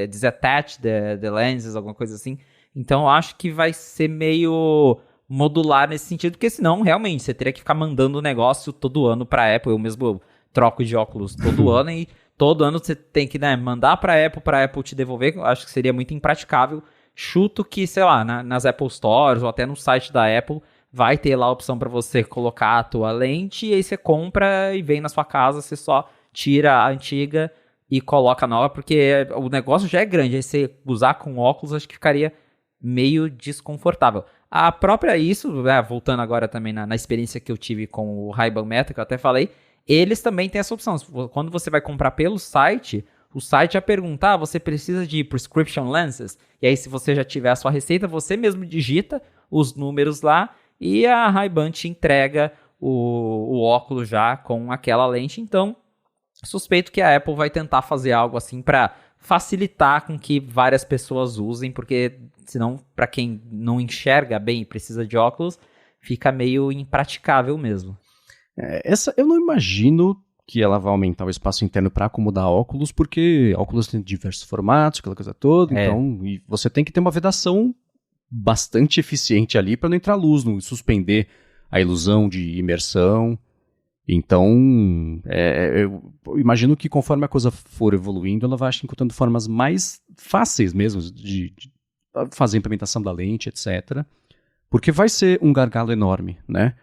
disattach the lenses, alguma coisa assim. Então, eu acho que vai ser meio modular nesse sentido, porque senão, realmente, você teria que ficar mandando o negócio todo ano pra Apple. Eu mesmo troco de óculos todo ano e todo ano você tem que mandar pra Apple te devolver. Eu acho que seria muito impraticável. Chuto que, sei lá, nas Apple Stores ou até no site da Apple, vai ter lá a opção para você colocar a tua lente e aí você compra e vem na sua casa, você só tira a antiga e coloca a nova, porque o negócio já é grande, aí você usar com óculos acho que ficaria meio desconfortável. A própria voltando agora também na experiência que eu tive com o Ray-Ban Meta, que eu até falei, eles também têm essa opção. Quando você vai comprar pelo site, o site já pergunta, você precisa de prescription lenses? E aí se você já tiver a sua receita, você mesmo digita os números lá e a Ray-Ban te entrega o óculos já com aquela lente. Então, suspeito que a Apple vai tentar fazer algo assim para facilitar com que várias pessoas usem, porque senão, para quem não enxerga bem e precisa de óculos, fica meio impraticável mesmo. Essa eu não imagino que ela vai aumentar o espaço interno para acomodar óculos, porque óculos tem diversos formatos, aquela coisa toda, então e você tem que ter uma vedação bastante eficiente ali para não entrar luz, não suspender a ilusão de imersão. Então, eu imagino que conforme a coisa for evoluindo, ela vai encontrando formas mais fáceis mesmo de fazer a implementação da lente, etc. Porque vai ser um gargalo enorme, né?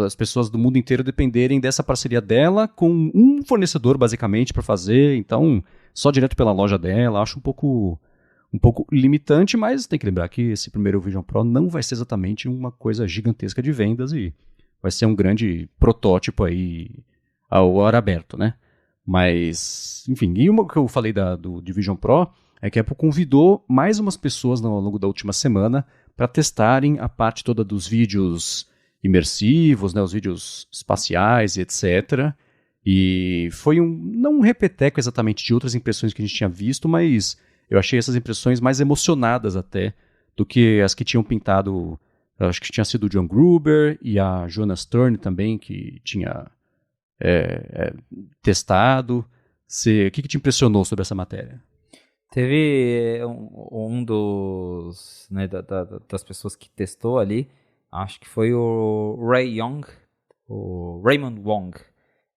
As pessoas do mundo inteiro dependerem dessa parceria dela com um fornecedor, basicamente, para fazer. Então, só direto pela loja dela, acho um pouco limitante, mas tem que lembrar que esse primeiro Vision Pro não vai ser exatamente uma coisa gigantesca de vendas e vai ser um grande protótipo aí ao ar aberto, né? Mas, enfim, e uma que eu falei do Vision Pro é que a Apple convidou mais umas pessoas ao longo da última semana para testarem a parte toda dos vídeos imersivos, né, os vídeos espaciais e etc. E foi não um repeteco exatamente de outras impressões que a gente tinha visto, mas eu achei essas impressões mais emocionadas até do que as que tinham pintado. Acho que tinha sido o John Gruber e a Joanna Stern também, que tinha testado. O que te impressionou sobre essa matéria? Teve um dos, né, das pessoas que testou ali, acho que foi o Raymond Wong.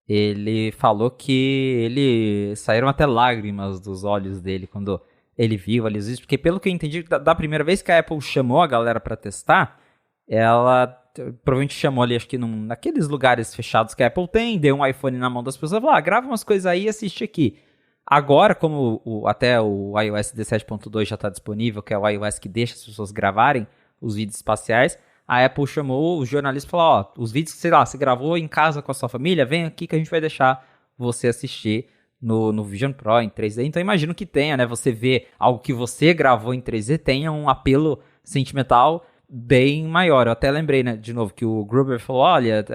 Ele falou que saíram até lágrimas dos olhos dele quando ele viu ali os vídeos, porque pelo que eu entendi, da primeira vez que a Apple chamou a galera para testar, ela provavelmente chamou ali, acho que naqueles lugares fechados que a Apple tem, deu um iPhone na mão das pessoas e falou, grava umas coisas aí e assiste aqui. Agora, como até o iOS 17.2 já está disponível, que é o iOS que deixa as pessoas gravarem os vídeos espaciais, a Apple chamou os jornalistas e falou, os vídeos que, sei lá, você gravou em casa com a sua família, vem aqui que a gente vai deixar você assistir no Vision Pro em 3D. Então, imagino que tenha, né? Você vê algo que você gravou em 3D, tenha um apelo sentimental bem maior. Eu até lembrei, né, de novo, que o Gruber falou, olha,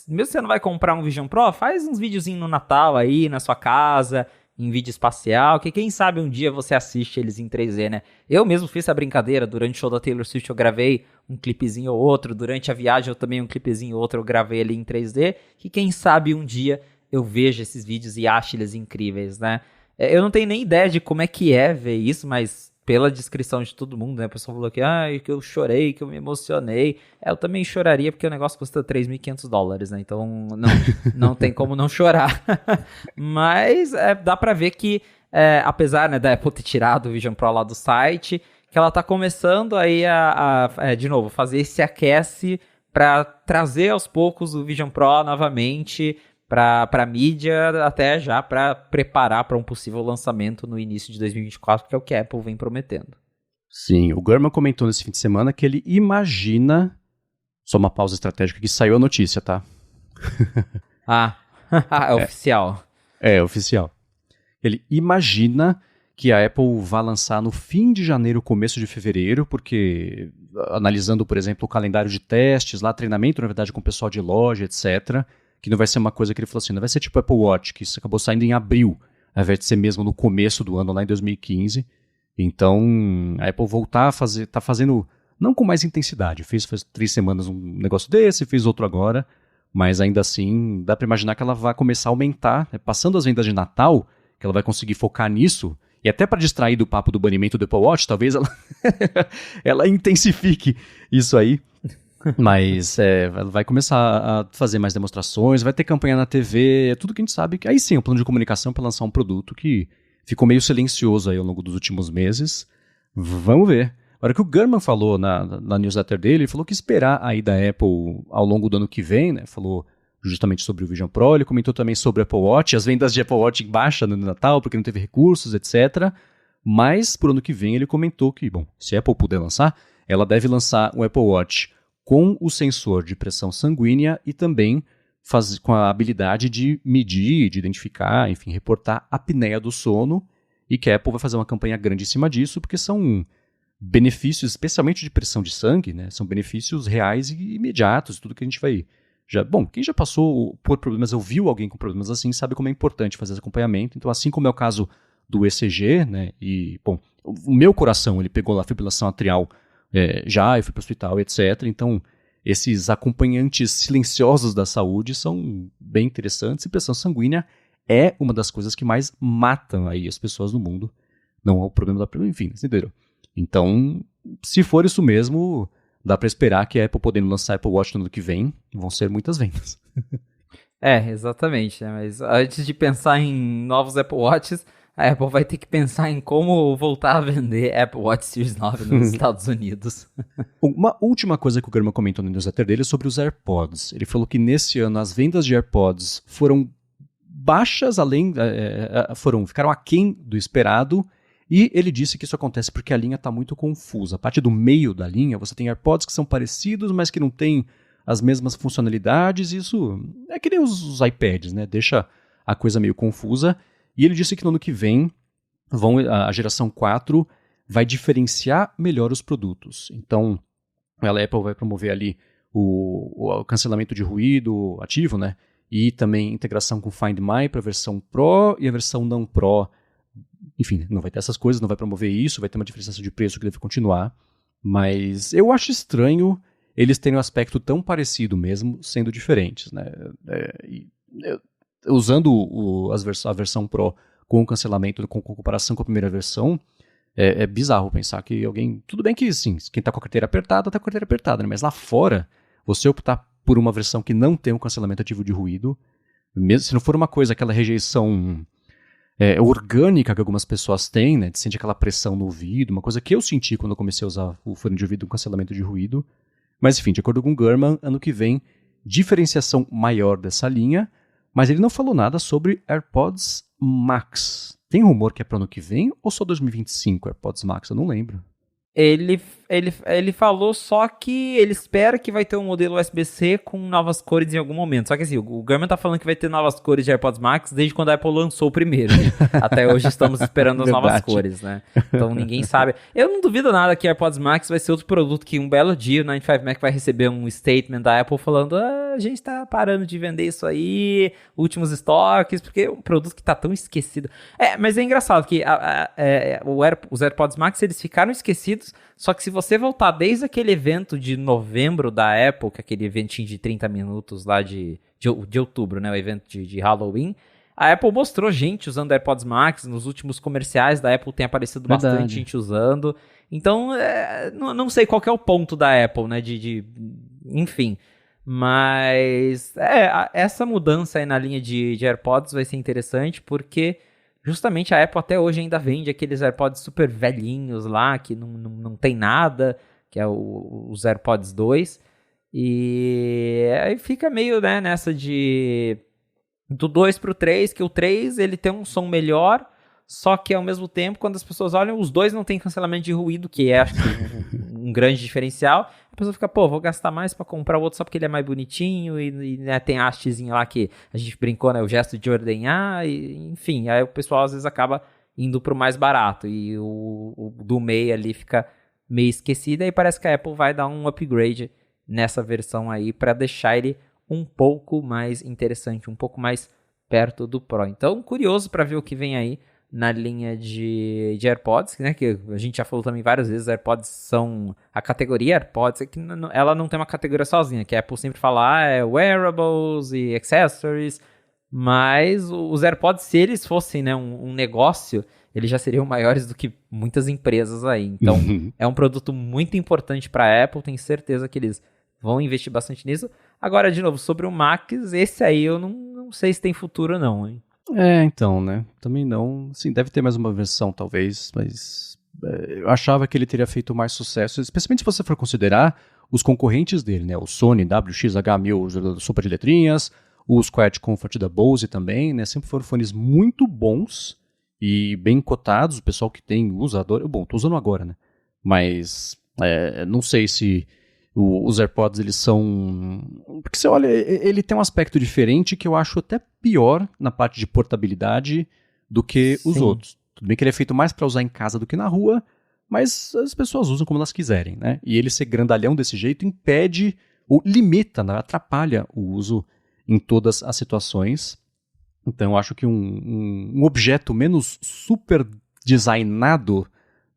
mesmo que você não vai comprar um Vision Pro, faz uns videozinhos no Natal aí, na sua casa, em vídeo espacial, que quem sabe um dia você assiste eles em 3D, né? Eu mesmo fiz essa brincadeira, durante o show da Taylor Swift eu gravei um clipezinho ou outro, durante a viagem eu também um clipezinho ou outro eu gravei ali em 3D, que quem sabe um dia eu vejo esses vídeos e acho eles incríveis, né? Eu não tenho nem ideia de como é que ver isso, mas pela descrição de todo mundo, né? A pessoa falou que eu chorei, que eu me emocionei. Eu também choraria porque o negócio custa $3.500, né? Então não tem como não chorar. Mas dá pra ver que, apesar, né, da Apple ter tirado o Vision Pro lá do site, que ela tá começando aí de novo, fazer esse aquece pra trazer aos poucos o Vision Pro novamente pra mídia, até já pra preparar para um possível lançamento no início de 2024, que é o que a Apple vem prometendo. Sim, o Gurman comentou nesse fim de semana que ele imagina... Só uma pausa estratégica que saiu a notícia, tá? É oficial. É oficial. Ele imagina que a Apple vai lançar no fim de janeiro, começo de fevereiro, porque analisando, por exemplo, o calendário de testes, lá treinamento, na verdade, com o pessoal de loja, etc., que não vai ser uma coisa que ele falou assim, não vai ser tipo o Apple Watch, que isso acabou saindo em abril, ao invés de ser mesmo no começo do ano, lá em 2015. Então, a Apple voltar a fazer, tá fazendo, não com mais intensidade, fez 3 semanas um negócio desse, fez outro agora, mas ainda assim, dá para imaginar que ela vai começar a aumentar, né? Passando as vendas de Natal, que ela vai conseguir focar nisso, e até para distrair do papo do banimento do Apple Watch, talvez ela, ela intensifique isso aí. Mas ela vai começar a fazer mais demonstrações, vai ter campanha na TV, é tudo que a gente sabe. Que aí sim, é um plano de comunicação para lançar um produto que ficou meio silencioso aí ao longo dos últimos meses. Vamos ver. Agora, o que o Gurman falou na newsletter dele, ele falou que esperar aí da Apple ao longo do ano que vem, né? Falou justamente sobre o Vision Pro, ele comentou também sobre o Apple Watch, as vendas de Apple Watch em baixa no Natal, porque não teve recursos, etc. Mas, por ano que vem, ele comentou que, bom, se a Apple puder lançar, ela deve lançar um Apple Watch com o sensor de pressão sanguínea e também com a habilidade de medir, de identificar, enfim, reportar a apneia do sono, e que a Apple vai fazer uma campanha grande em cima disso, porque são benefícios, especialmente de pressão de sangue, né? São benefícios reais e imediatos, tudo que a gente vai... quem já passou por problemas, ou viu alguém com problemas assim, sabe como é importante fazer esse acompanhamento. Então, assim como é o caso do ECG, né? E, bom, o meu coração, ele pegou lá a fibrilação atrial eu fui para o hospital, etc. Então, esses acompanhantes silenciosos da saúde são bem interessantes, e pressão sanguínea é uma das coisas que mais matam aí as pessoas no mundo. Não é o problema da pressão, enfim, você entendeu? Então, se for isso mesmo, dá para esperar que a Apple podendo lançar Apple Watch no ano que vem, vão ser muitas vendas. Exatamente, né? Mas antes de pensar em novos Apple Watches, a Apple vai ter que pensar em como voltar a vender Apple Watch Series 9 nos Estados Unidos. Uma última coisa que o Gurman comentou no newsletter dele é sobre os AirPods. Ele falou que nesse ano as vendas de AirPods foram baixas, ficaram aquém do esperado, e ele disse que isso acontece porque a linha está muito confusa. A parte do meio da linha, você tem AirPods que são parecidos, mas que não têm as mesmas funcionalidades. Isso é que nem os iPads, né? Deixa a coisa meio confusa. E ele disse que no ano que vem a geração 4 vai diferenciar melhor os produtos. Então, a Apple vai promover ali o cancelamento de ruído ativo, né? E também integração com Find My para a versão Pro e a versão não Pro. Enfim, não vai ter essas coisas, não vai promover isso, vai ter uma diferenciação de preço que deve continuar. Mas eu acho estranho eles terem um aspecto tão parecido mesmo, sendo diferentes, né? Usando a versão Pro com o cancelamento, com comparação com a primeira versão, é bizarro pensar que alguém... Tudo bem que, sim, quem está com a carteira apertada, está com a carteira apertada, né? Mas lá fora, você optar por uma versão que não tem um cancelamento ativo de ruído, mesmo se não for uma coisa, aquela rejeição orgânica que algumas pessoas têm, né? De sentir aquela pressão no ouvido, uma coisa que eu senti quando eu comecei a usar o fone de ouvido com cancelamento de ruído. Mas, enfim, de acordo com o Gurman, ano que vem, diferenciação maior dessa linha, mas ele não falou nada sobre AirPods Max. Tem rumor que é para o ano que vem ou só 2025 AirPods Max? Eu não lembro. Ele falou só que ele espera que vai ter um modelo USB-C com novas cores em algum momento. Só que assim, o Gurman tá falando que vai ter novas cores de AirPods Max desde quando a Apple lançou o primeiro. Né? Até hoje estamos esperando as novas cores, né? Então ninguém sabe. Eu não duvido nada que AirPods Max vai ser outro produto que um belo dia o 95Mac vai receber um statement da Apple falando: a gente tá parando de vender isso aí, últimos estoques, porque é um produto que tá tão esquecido. Mas é engraçado que os AirPods Max, eles ficaram esquecidos. Só que se você voltar desde aquele evento de novembro da Apple, que é aquele eventinho de 30 minutos lá de outubro, né? O evento de Halloween, a Apple mostrou gente usando AirPods Max. Nos últimos comerciais da Apple tem aparecido bastante gente usando. Então, não sei qual que é o ponto da Apple, né? Enfim. Mas essa mudança aí na linha de AirPods vai ser interessante, porque... Justamente a Apple até hoje ainda vende aqueles AirPods super velhinhos lá, que não tem nada, que é os AirPods 2. E aí fica meio, né, nessa de... Do 2 pro 3, que o 3 ele tem um som melhor, só que ao mesmo tempo, quando as pessoas olham, os dois não tem cancelamento de ruído, que é, acho que, um grande diferencial. A pessoa fica, pô, vou gastar mais pra comprar o outro só porque ele é mais bonitinho e né, tem a hastezinha lá que a gente brincou, né, o gesto de ordenhar, enfim, aí o pessoal às vezes acaba indo pro mais barato e o do meio ali fica meio esquecido, e parece que a Apple vai dar um upgrade nessa versão aí pra deixar ele um pouco mais interessante, um pouco mais perto do Pro. Então, curioso pra ver o que vem aí na linha de AirPods, né, que a gente já falou também várias vezes, AirPods são a categoria AirPods, é que ela não tem uma categoria sozinha, que a Apple sempre fala, é wearables e accessories, mas os AirPods, se eles fossem, né, um negócio, eles já seriam maiores do que muitas empresas aí. Então, é um produto muito importante para a Apple, tenho certeza que eles vão investir bastante nisso. Agora, de novo, sobre o Max, esse aí eu não sei se tem futuro não, hein? Então, né? Também não. Sim, deve ter mais uma versão, talvez, mas eu achava que ele teria feito mais sucesso, especialmente se você for considerar os concorrentes dele, né? O Sony WXH1000 sopa de letrinhas, os Quiet Comfort da Bose também, né? Sempre foram fones muito bons e bem cotados. O pessoal que tem usa, adora. Bom, tô usando agora, né? Mas não sei se os AirPods, eles são... Porque você olha, ele tem um aspecto diferente que eu acho até pior na parte de portabilidade do que os outros. Tudo bem que ele é feito mais para usar em casa do que na rua, mas as pessoas usam como elas quiserem, né? E ele ser grandalhão desse jeito impede, ou limita, né? Atrapalha o uso em todas as situações. Então eu acho que um objeto menos super designado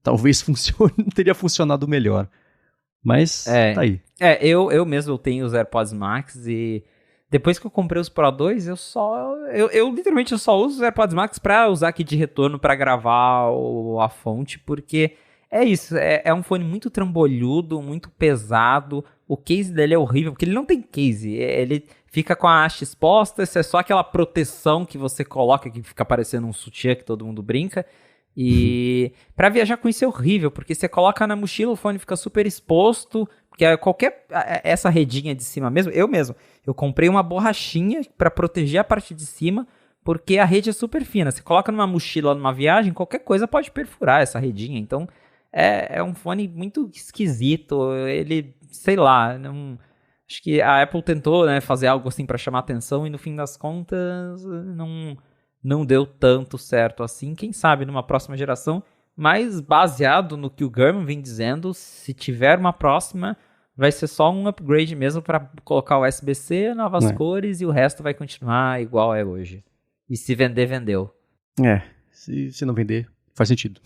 talvez teria funcionado melhor. Mas tá aí. Eu mesmo tenho os AirPods Max e depois que eu comprei os Pro 2, eu literalmente só uso os AirPods Max pra usar aqui de retorno pra gravar a fonte, porque é isso, é um fone muito trambolhudo, muito pesado, o case dele é horrível, porque ele não tem case, ele fica com a haste exposta, isso é só aquela proteção que você coloca, que fica parecendo um sutiã que todo mundo brinca. E pra viajar com isso é horrível, porque você coloca na mochila, o fone fica super exposto, porque essa redinha de cima mesmo, eu comprei uma borrachinha pra proteger a parte de cima, porque a rede é super fina, você coloca numa mochila, numa viagem, qualquer coisa pode perfurar essa redinha, então é um fone muito esquisito, ele, sei lá, acho que a Apple tentou, né, fazer algo assim pra chamar atenção e no fim das contas não deu tanto certo assim, quem sabe numa próxima geração, mas baseado no que o Gurman vem dizendo, se tiver uma próxima, vai ser só um upgrade mesmo para colocar o USB-C, novas cores e o resto vai continuar igual é hoje. E se vender, vendeu. Se não vender, faz sentido.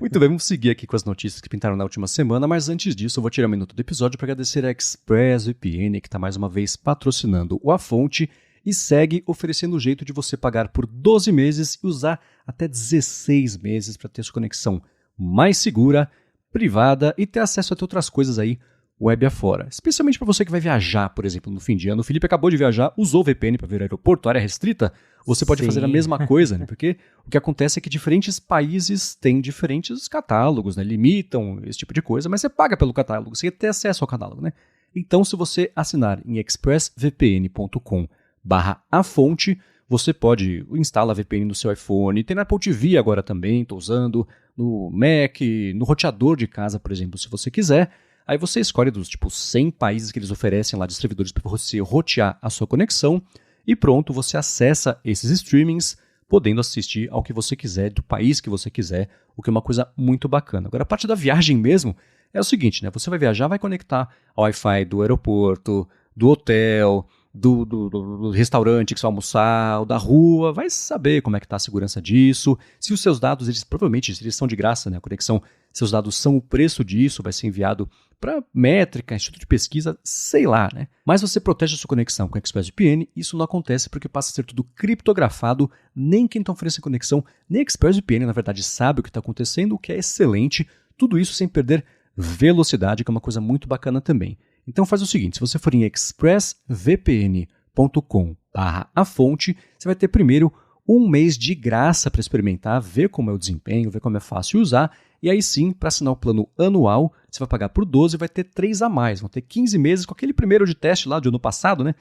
Muito bem, vamos seguir aqui com as notícias que pintaram na última semana, mas antes disso eu vou tirar um minuto do episódio para agradecer a ExpressVPN, que está mais uma vez patrocinando o A Fonte, e segue oferecendo o jeito de você pagar por 12 meses e usar até 16 meses para ter sua conexão mais segura, privada e ter acesso a outras coisas aí web afora. Especialmente para você que vai viajar, por exemplo, no fim de ano. O Felipe acabou de viajar, usou o VPN para ver o aeroporto, área restrita. Você pode fazer a mesma coisa, né? Porque o que acontece é que diferentes países têm diferentes catálogos, né? Limitam esse tipo de coisa, mas você paga pelo catálogo, você tem acesso ao catálogo, né? Então, se você assinar em expressvpn.com/afonte, você pode instalar a VPN no seu iPhone, tem na Apple TV agora também, estou usando, no Mac, no roteador de casa, por exemplo, se você quiser. Aí você escolhe dos 100 países que eles oferecem lá de servidores para você rotear a sua conexão e pronto, você acessa esses streamings, podendo assistir ao que você quiser, do país que você quiser, o que é uma coisa muito bacana. Agora, a parte da viagem mesmo é o seguinte, né? Você vai viajar, vai conectar ao Wi-Fi do aeroporto, do hotel, do restaurante que você vai almoçar, ou da rua, vai saber como é que está a segurança disso. Se os seus dados, provavelmente, eles são de graça, né? A conexão, seus dados são o preço disso, vai ser enviado para métrica, instituto de pesquisa, sei lá, né? Mas você protege a sua conexão com a ExpressVPN, isso não acontece porque passa a ser tudo criptografado, nem quem está oferecendo conexão, nem a ExpressVPN, na verdade, sabe o que está acontecendo, o que é excelente, tudo isso sem perder velocidade, que é uma coisa muito bacana também. Então faz o seguinte, se você for em expressvpn.com/afonte, você vai ter primeiro um mês de graça para experimentar, ver como é o desempenho, ver como é fácil usar, e aí sim, para assinar o plano anual, você vai pagar por 12 e vai ter 3 a mais, vão ter 15 meses com aquele primeiro de teste lá do ano passado, né?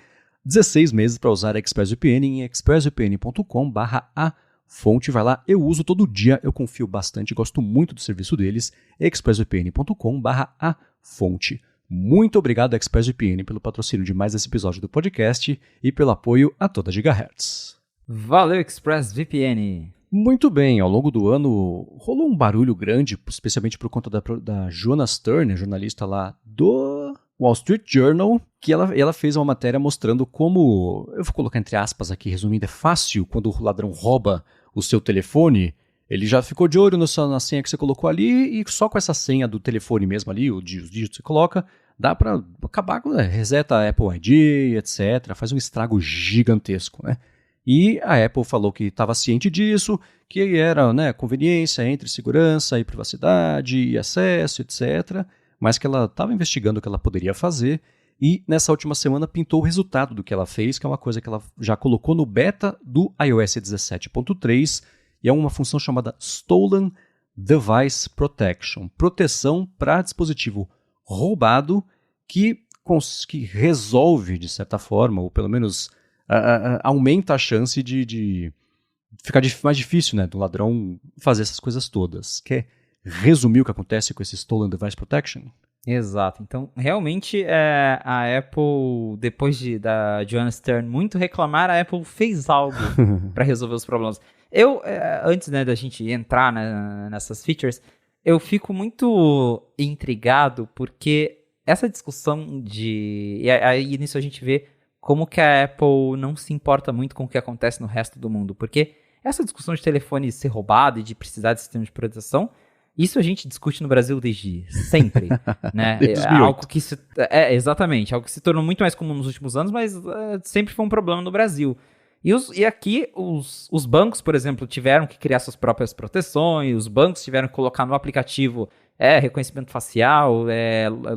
16 meses para usar a ExpressVPN em expressvpn.com/a-fonte. Vai lá, eu uso todo dia, eu confio bastante, gosto muito do serviço deles, expressvpn.com/a-fonte. Muito obrigado, ExpressVPN, pelo patrocínio de mais esse episódio do podcast e pelo apoio a toda Gigahertz. Valeu, ExpressVPN! Muito bem, ao longo do ano rolou um barulho grande, especialmente por conta da Joanna Stern, jornalista lá do Wall Street Journal, que ela fez uma matéria mostrando como, eu vou colocar entre aspas aqui, resumindo, é fácil quando o ladrão rouba o seu telefone, ele já ficou de olho na senha que você colocou ali e só com essa senha do telefone mesmo ali, os dígitos que você coloca, dá pra acabar com, reseta a Apple ID, etc, faz um estrago gigantesco, né? E a Apple falou que estava ciente disso, que era, né, conveniência entre segurança e privacidade e acesso, etc., mas que ela estava investigando o que ela poderia fazer e nessa última semana pintou o resultado do que ela fez, que é uma coisa que ela já colocou no beta do iOS 17.3 e é uma função chamada Stolen Device Protection, proteção para dispositivo roubado que resolve, de certa forma, ou pelo menos aumenta a chance de ficar mais difícil, né, do ladrão fazer essas coisas todas. Quer resumir o que acontece com esse Stolen Device Protection? Exato. Então, realmente, a Apple, depois da Joanna Stern muito reclamar, a Apple fez algo para resolver os problemas. Antes, né, da gente entrar nessas features, eu fico muito intrigado porque essa discussão e aí nisso a gente vê como que a Apple não se importa muito com o que acontece no resto do mundo. Porque essa discussão de telefone ser roubado e de precisar de sistema de proteção, isso a gente discute no Brasil desde sempre, né? Exatamente, algo que se tornou muito mais comum nos últimos anos, mas sempre foi um problema no Brasil. E aqui os bancos, por exemplo, tiveram que criar suas próprias proteções, os bancos tiveram que colocar no aplicativo reconhecimento facial,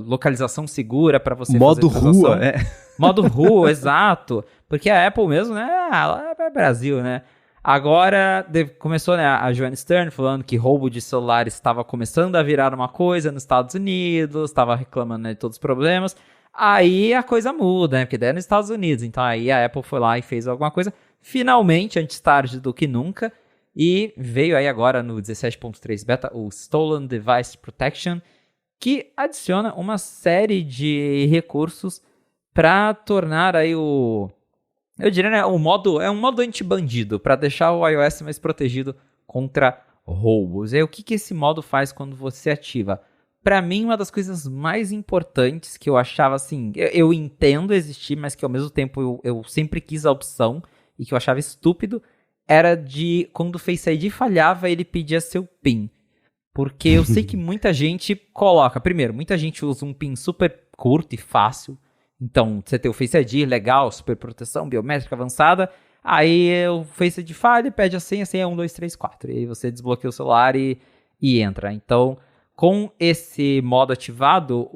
localização segura para você modo fazer transação. Rua, Modo rua, exato. Porque a Apple mesmo, né? Lá é Brasil, né? Agora começou, né, a Joanna Stern falando que roubo de celular estava começando a virar uma coisa nos Estados Unidos, estava reclamando, né, de todos os problemas. Aí a coisa muda, né? Porque daí é nos Estados Unidos. Então aí a Apple foi lá e fez alguma coisa. Finalmente, antes tarde do que nunca. E veio aí agora no 17.3 beta o Stolen Device Protection, que adiciona uma série de recursos para tornar aí eu diria, né, um modo anti-bandido, para deixar o iOS mais protegido contra roubos. E aí, o que esse modo faz quando você ativa? Para mim, uma das coisas mais importantes que eu achava assim, eu entendo existir, mas que ao mesmo tempo eu sempre quis a opção e que eu achava estúpido, era de quando o Face ID falhava, ele pedia seu PIN. Porque eu sei que muita gente coloca, primeiro, muita gente usa um PIN super curto e fácil. Então, você tem o Face ID, legal, super proteção, biométrica avançada. Aí o Face ID falha, pede a senha é 1, 2, 3, 4. E aí você desbloqueia o celular e entra. Então, com esse modo ativado,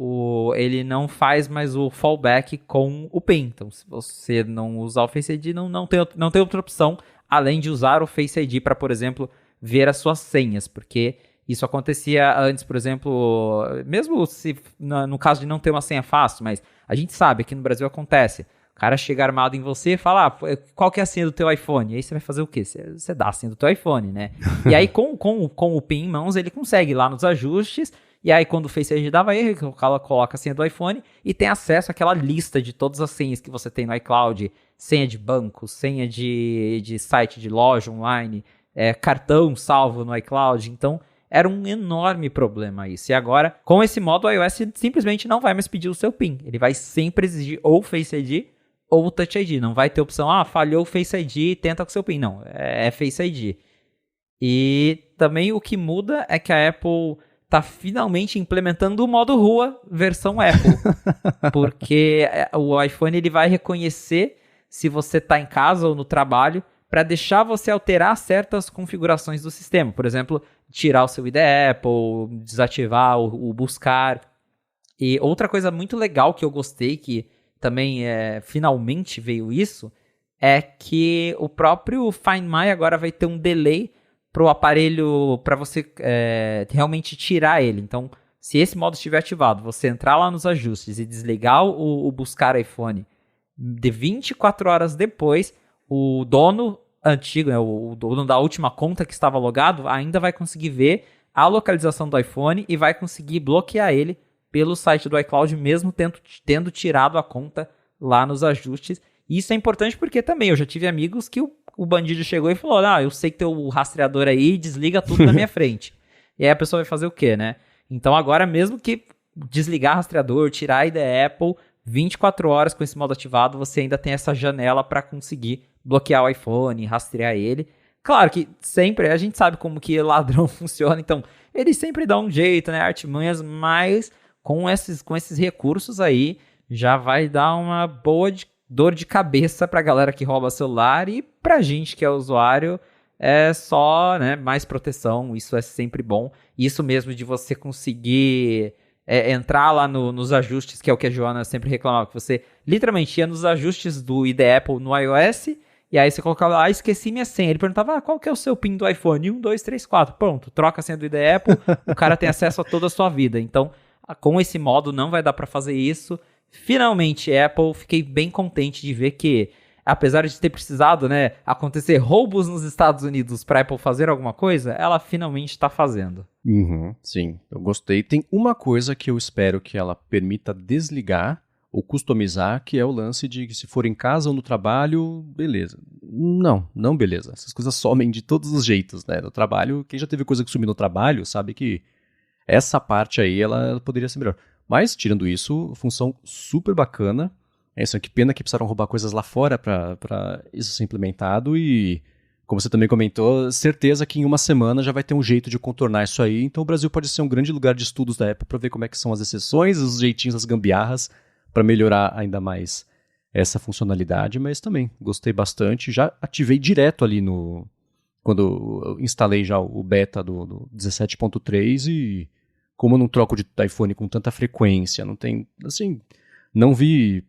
ele não faz mais o fallback com o PIN. Então, se você não usar o Face ID, não tem outra opção, além de usar o Face ID para, por exemplo, ver as suas senhas. Porque isso acontecia antes, por exemplo, mesmo se no caso de não ter uma senha fácil, mas a gente sabe, aqui no Brasil acontece. O cara chega armado em você e fala, qual que é a senha do teu iPhone? E aí você vai fazer o quê? Você dá a senha do teu iPhone, né? E aí com o PIN em mãos, ele consegue ir lá nos ajustes, e aí quando o Face ID dava erro, o cara coloca a senha do iPhone e tem acesso àquela lista de todas as senhas que você tem no iCloud, senha de banco, senha de site de loja online, cartão salvo no iCloud, então era um enorme problema isso. E agora, com esse modo, o iOS simplesmente não vai mais pedir o seu PIN. Ele vai sempre exigir ou o Face ID ou o Touch ID. Não vai ter opção, falhou o Face ID, tenta com o seu PIN. Não, é Face ID. E também o que muda é que a Apple está finalmente implementando o modo rua versão Apple. Porque o iPhone ele vai reconhecer se você está em casa ou no trabalho para deixar você alterar certas configurações do sistema. Por exemplo, tirar o seu ID Apple, desativar o buscar. E outra coisa muito legal que eu gostei, que também finalmente veio isso, é que o próprio Find My agora vai ter um delay para o aparelho, para você realmente tirar ele. Então, se esse modo estiver ativado, você entrar lá nos ajustes e desligar o buscar iPhone de 24 horas depois, o dono antigo, né, o dono da última conta que estava logado, ainda vai conseguir ver a localização do iPhone e vai conseguir bloquear ele pelo site do iCloud, mesmo tendo tirado a conta lá nos ajustes. E isso é importante porque também eu já tive amigos que o bandido chegou e falou, eu sei que teu rastreador aí desliga tudo na minha frente. E aí a pessoa vai fazer o quê, né? Então agora mesmo que desligar rastreador, tirar a ID Apple, 24 horas com esse modo ativado, você ainda tem essa janela para conseguir bloquear o iPhone, rastrear ele. Claro que sempre, a gente sabe como que ladrão funciona, então eles sempre dão um jeito, né, artimanhas, mas com esses recursos aí, já vai dar uma boa dor de cabeça pra galera que rouba celular e pra gente que é usuário, é só, né, mais proteção, isso é sempre bom. Isso mesmo de você conseguir entrar lá nos ajustes, que é o que a Joana sempre reclamava, que você literalmente ia nos ajustes do ID Apple no iOS, e aí você colocava lá, esqueci minha senha. Ele perguntava, qual que é o seu PIN do iPhone? 1, 2, 3, 4. Pronto, troca a senha do ID Apple, o cara tem acesso a toda a sua vida. Então, com esse modo não vai dar para fazer isso. Finalmente, Apple, fiquei bem contente de ver que, apesar de ter precisado, né, acontecer roubos nos Estados Unidos para Apple fazer alguma coisa, ela finalmente está fazendo. Sim, eu gostei. Tem uma coisa que eu espero que ela permita desligar ou customizar, que é o lance de que se for em casa ou no trabalho, beleza. Não beleza. Essas coisas somem de todos os jeitos, né? No trabalho, quem já teve coisa que sumir no trabalho sabe que essa parte aí ela poderia ser melhor. Mas, tirando isso, função super bacana. Que pena que precisaram roubar coisas lá fora para isso ser implementado e, como você também comentou, certeza que em uma semana já vai ter um jeito de contornar isso aí. Então o Brasil pode ser um grande lugar de estudos da Apple para ver como é que são as exceções, os jeitinhos, as gambiarras, para melhorar ainda mais essa funcionalidade. Mas também gostei bastante. Já ativei direto ali quando eu instalei já o beta do 17.3 e como eu não troco de iPhone com tanta frequência, não tem, assim, não vi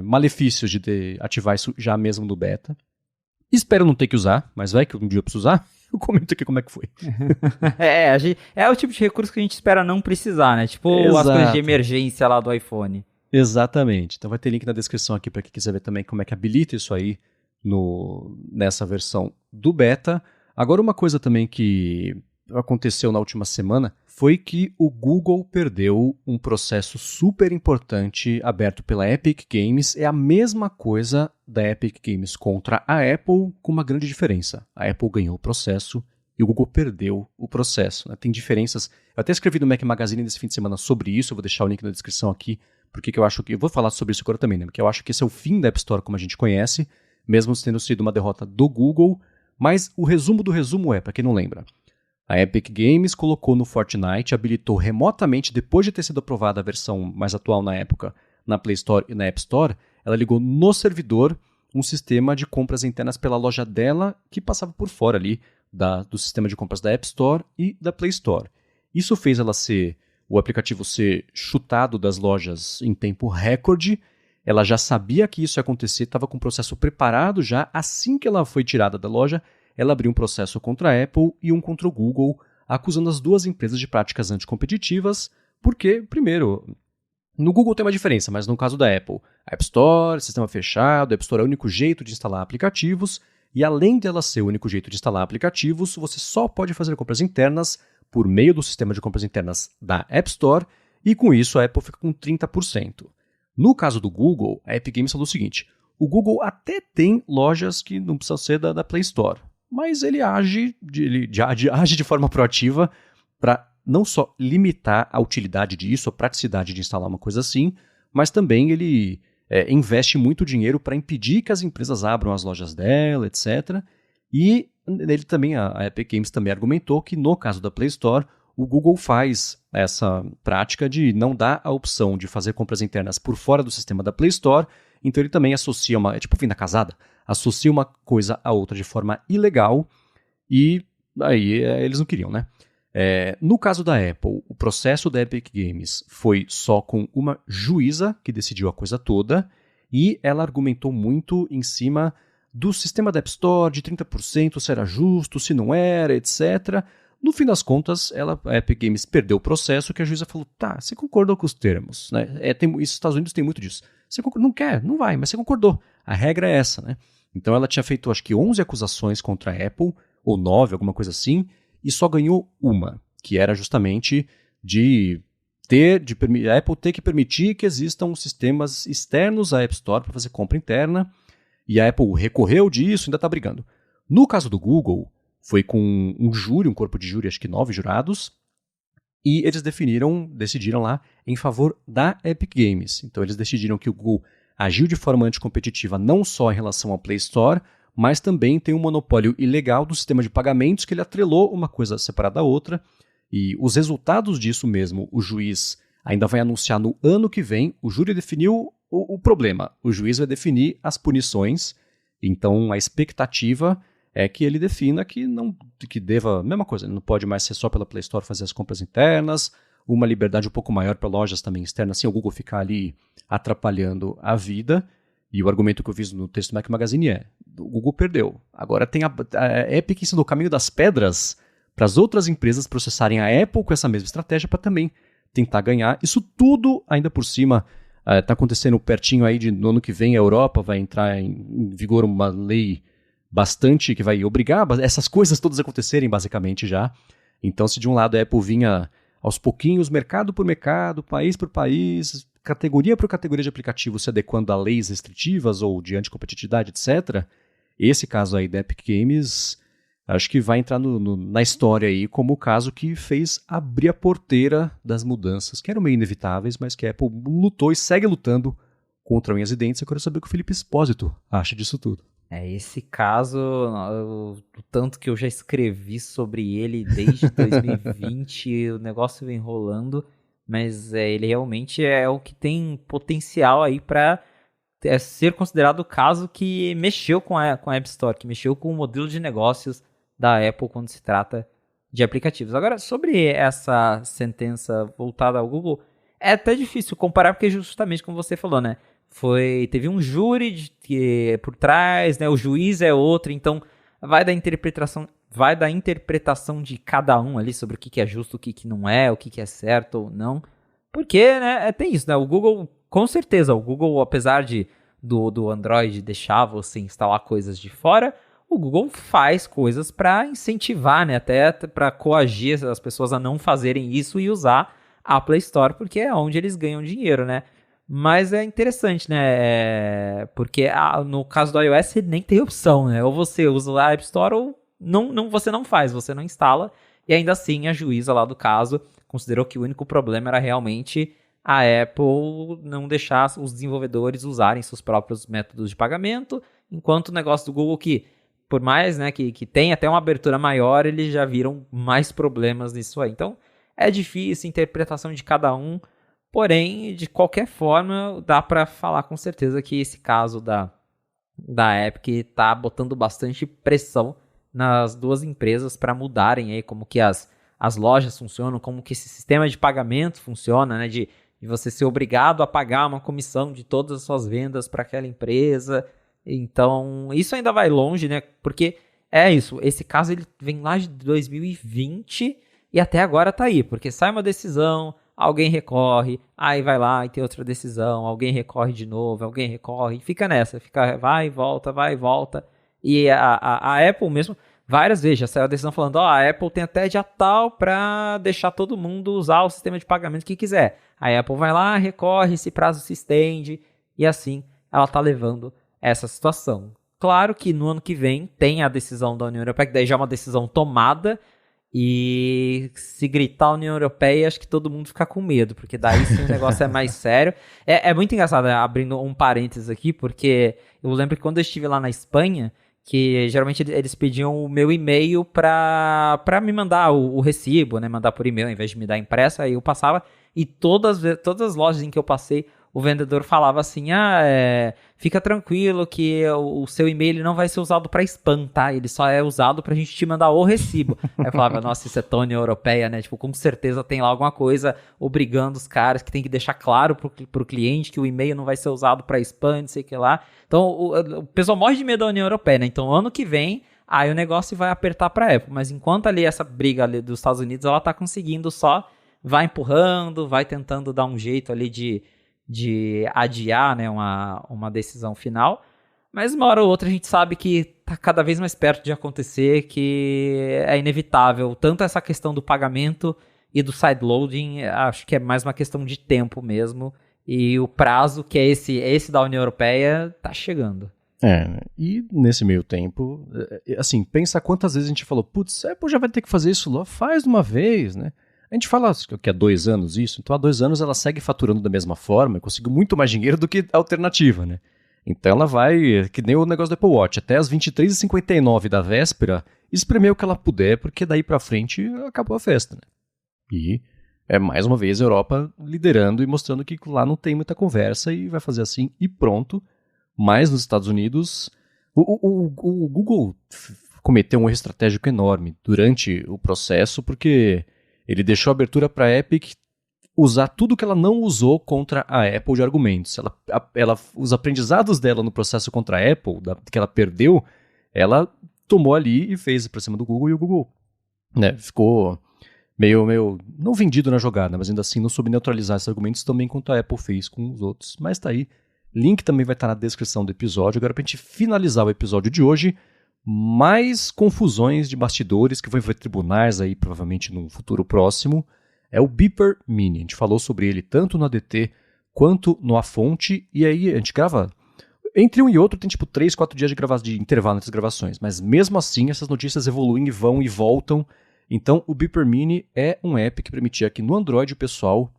malefícios de ativar isso já mesmo no beta. Espero não ter que usar, mas vai que um dia eu preciso usar. Eu comento aqui como é que foi. É o tipo de recurso que a gente espera não precisar, né? Tipo Exato. As coisas de emergência lá do iPhone. Exatamente. Então vai ter link na descrição aqui para quem quiser ver também como é que habilita isso aí nessa versão do beta. Agora uma coisa também que aconteceu na última semana foi que o Google perdeu um processo super importante aberto pela Epic Games. É a mesma coisa da Epic Games contra a Apple, com uma grande diferença. A Apple ganhou o processo e o Google perdeu o processo, né? Tem diferenças. Eu até escrevi no Mac Magazine nesse fim de semana sobre isso, eu vou deixar o link na descrição aqui, porque eu acho que... Eu vou falar sobre isso agora também, né? Porque eu acho que esse é o fim da App Store como a gente conhece, mesmo tendo sido uma derrota do Google. Mas o resumo do resumo para quem não lembra, a Epic Games colocou no Fortnite, habilitou remotamente, depois de ter sido aprovada a versão mais atual na época, na Play Store e na App Store, ela ligou no servidor um sistema de compras internas pela loja dela, que passava por fora ali do sistema de compras da App Store e da Play Store. Isso fez o aplicativo ser chutado das lojas em tempo recorde. Ela já sabia que isso ia acontecer, estava com o processo preparado já. Assim que ela foi tirada da loja, ela abriu um processo contra a Apple e um contra o Google, acusando as duas empresas de práticas anticompetitivas, porque, primeiro, no Google tem uma diferença, mas no caso da Apple, a App Store, sistema fechado, a App Store é o único jeito de instalar aplicativos, e além dela ser o único jeito de instalar aplicativos, você só pode fazer compras internas por meio do sistema de compras internas da App Store, e com isso a Apple fica com 30%. No caso do Google, a Epic Games falou o seguinte: o Google até tem lojas que não precisam ser da Play Store, mas ele age de forma proativa para não só limitar a utilidade disso, a praticidade de instalar uma coisa assim, mas também ele investe muito dinheiro para impedir que as empresas abram as lojas dela, etc. E ele também, a Epic Games também argumentou que no caso da Play Store, o Google faz essa prática de não dar a opção de fazer compras internas por fora do sistema da Play Store, então ele também associa é tipo fim da casada, associa uma coisa a outra de forma ilegal e aí eles não queriam, né? No caso da Apple, o processo da Epic Games foi só com uma juíza que decidiu a coisa toda e ela argumentou muito em cima do sistema da App Store, de 30%, se era justo, se não era, etc. No fim das contas, a Epic Games perdeu o processo, que a juíza falou, tá, você concordou com os termos, né? Os Estados Unidos tem muito disso. Você não quer? Não vai, mas você concordou. A regra é essa, né? Então ela tinha feito, acho que 11 acusações contra a Apple, ou 9, alguma coisa assim, e só ganhou uma, que era justamente a Apple ter que permitir que existam sistemas externos à App Store para fazer compra interna, e a Apple recorreu disso e ainda está brigando. No caso do Google, foi com um júri, um corpo de júri, acho que 9 jurados, e eles decidiram lá em favor da Epic Games. Então eles decidiram que o Google agiu de forma anticompetitiva não só em relação ao Play Store, mas também tem um monopólio ilegal do sistema de pagamentos que ele atrelou uma coisa separada da outra. E os resultados disso mesmo, o juiz ainda vai anunciar no ano que vem. O júri definiu o problema, o juiz vai definir as punições. Então a expectativa é que ele defina que deva, mesma coisa, não pode mais ser só pela Play Store fazer as compras internas, uma liberdade um pouco maior para lojas também externas, sem o Google ficar ali atrapalhando a vida. E o argumento que eu fiz no texto do Mac Magazine é, o Google perdeu. Agora tem a Epic sendo o caminho das pedras para as outras empresas processarem a Apple com essa mesma estratégia para também tentar ganhar. Isso tudo, ainda por cima, está acontecendo pertinho aí no ano que vem a Europa vai entrar em vigor uma lei bastante que vai obrigar essas coisas todas a acontecerem basicamente já. Então se de um lado a Apple vinha aos pouquinhos, mercado por mercado, país por país, categoria por categoria de aplicativo se adequando a leis restritivas ou de anticompetitividade, etc., esse caso aí da Epic Games acho que vai entrar na história aí como o caso que fez abrir a porteira das mudanças, que eram meio inevitáveis, mas que a Apple lutou e segue lutando contra unhas e dentes. Eu quero saber o que o Felipe Espósito acha disso tudo. Esse caso, o tanto que eu já escrevi sobre ele desde 2020, o negócio vem rolando, mas ele realmente é o que tem potencial aí para ser considerado o caso que mexeu com a App Store, que mexeu com o modelo de negócios da Apple quando se trata de aplicativos. Agora, sobre essa sentença voltada ao Google, é até difícil comparar, porque justamente como você falou, né? Teve um júri por trás, né? O juiz é outro, então vai da interpretação de cada um ali sobre o que é justo, o que não é, o que é certo ou não. Porque, né, tem isso, né? O Google, com certeza, apesar do Android deixar você instalar coisas de fora, o Google faz coisas para incentivar, né? Até para coagir as pessoas a não fazerem isso e usar a Play Store, porque é onde eles ganham dinheiro, né? Mas é interessante, né? Porque no caso do iOS nem tem opção, né? Ou você usa a App Store ou você não faz, você não instala. E ainda assim a juíza lá do caso considerou que o único problema era realmente a Apple não deixar os desenvolvedores usarem seus próprios métodos de pagamento, enquanto o negócio do Google, que por mais, né, que tem até uma abertura maior, eles já viram mais problemas nisso aí. Então é difícil a interpretação de cada um. Porém, de qualquer forma, dá para falar com certeza que esse caso da Epic está botando bastante pressão nas duas empresas para mudarem aí como que as lojas funcionam, como que esse sistema de pagamento funciona, né? De você ser obrigado a pagar uma comissão de todas as suas vendas para aquela empresa. Então, isso ainda vai longe, né? Porque é isso, esse caso ele vem lá de 2020 e até agora tá aí, porque sai uma decisão, alguém recorre, aí vai lá e tem outra decisão, alguém recorre de novo, alguém recorre, fica nessa, vai e volta. E a Apple mesmo, várias vezes já saiu a decisão falando, a Apple tem até dia tal para deixar todo mundo usar o sistema de pagamento que quiser. A Apple vai lá, recorre, esse prazo se estende, e assim ela tá levando essa situação. Claro que no ano que vem tem a decisão da União Europeia, que daí já é uma decisão tomada, e se gritar a União Europeia, acho que todo mundo fica com medo, porque daí sim o negócio é mais sério. É muito engraçado, né? Abrindo um parênteses aqui, porque eu lembro que quando eu estive lá na Espanha, que geralmente eles pediam o meu e-mail pra me mandar o recibo, né? Mandar por e-mail, ao invés de me dar impresso, aí eu passava, e todas as lojas em que eu passei, o vendedor falava assim, fica tranquilo que o seu e-mail não vai ser usado para spam, tá? Ele só é usado pra gente te mandar o recibo. Aí eu falava, nossa, isso é tão União Europeia, né? Tipo, com certeza tem lá alguma coisa obrigando os caras que tem que deixar claro pro cliente que o e-mail não vai ser usado para spam, não sei o que lá. Então, o pessoal morre de medo da União Europeia, né? Então, ano que vem, aí o negócio vai apertar pra Apple. Mas enquanto ali essa briga ali dos Estados Unidos, ela tá conseguindo só, vai empurrando, vai tentando dar um jeito ali de de adiar, né, uma decisão final. Mas uma hora ou outra a gente sabe que tá cada vez mais perto de acontecer, que é inevitável. Tanto essa questão do pagamento e do sideloading, acho que é mais uma questão de tempo mesmo. E o prazo, que é esse da União Europeia, tá chegando. E nesse meio tempo, assim, pensa quantas vezes a gente falou, putz, a Apple já vai ter que fazer isso lá, faz de uma vez, né? A gente fala que há 2 anos isso, então há 2 anos ela segue faturando da mesma forma e conseguiu muito mais dinheiro do que a alternativa, né? Então ela vai, que nem o negócio do Apple Watch, até as 23h59 da véspera, espremer o que ela puder, porque daí pra frente acabou a festa, né? E mais uma vez a Europa liderando e mostrando que lá não tem muita conversa e vai fazer assim e pronto. Mas nos Estados Unidos, o Google cometeu um erro estratégico enorme durante o processo, porque ele deixou abertura para a Epic usar tudo que ela não usou contra a Apple de argumentos. Os aprendizados dela no processo contra a Apple, que ela perdeu, ela tomou ali e fez para cima do Google, e o Google, né, ficou meio não vendido na jogada, mas ainda assim não soube neutralizar esses argumentos também quanto a Apple fez com os outros. Mas tá aí. Link também vai estar na descrição do episódio. Agora, pra gente finalizar o episódio de hoje, mais confusões de bastidores que vão envolver tribunais aí, provavelmente no futuro próximo, é o Beeper Mini. A gente falou sobre ele tanto no ADT quanto no A Fonte, e aí a gente grava... Entre um e outro tem tipo 3, 4 dias de intervalo entre as gravações, mas mesmo assim essas notícias evoluem e vão e voltam. Então o Beeper Mini é um app que permitia que no Android o pessoal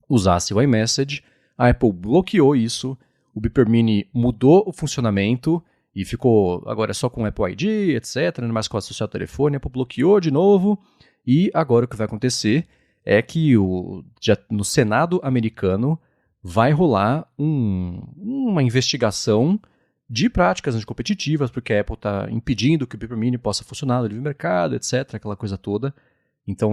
usasse o iMessage. A Apple bloqueou isso. O Beeper Mini mudou o funcionamento e ficou agora só com o Apple ID, etc. Não mais com associar ao telefone. A Apple bloqueou de novo. E agora o que vai acontecer é que já no Senado americano vai rolar uma investigação de práticas anticompetitivas, porque a Apple está impedindo que o Beeper Mini possa funcionar no livre mercado, etc. Aquela coisa toda. Então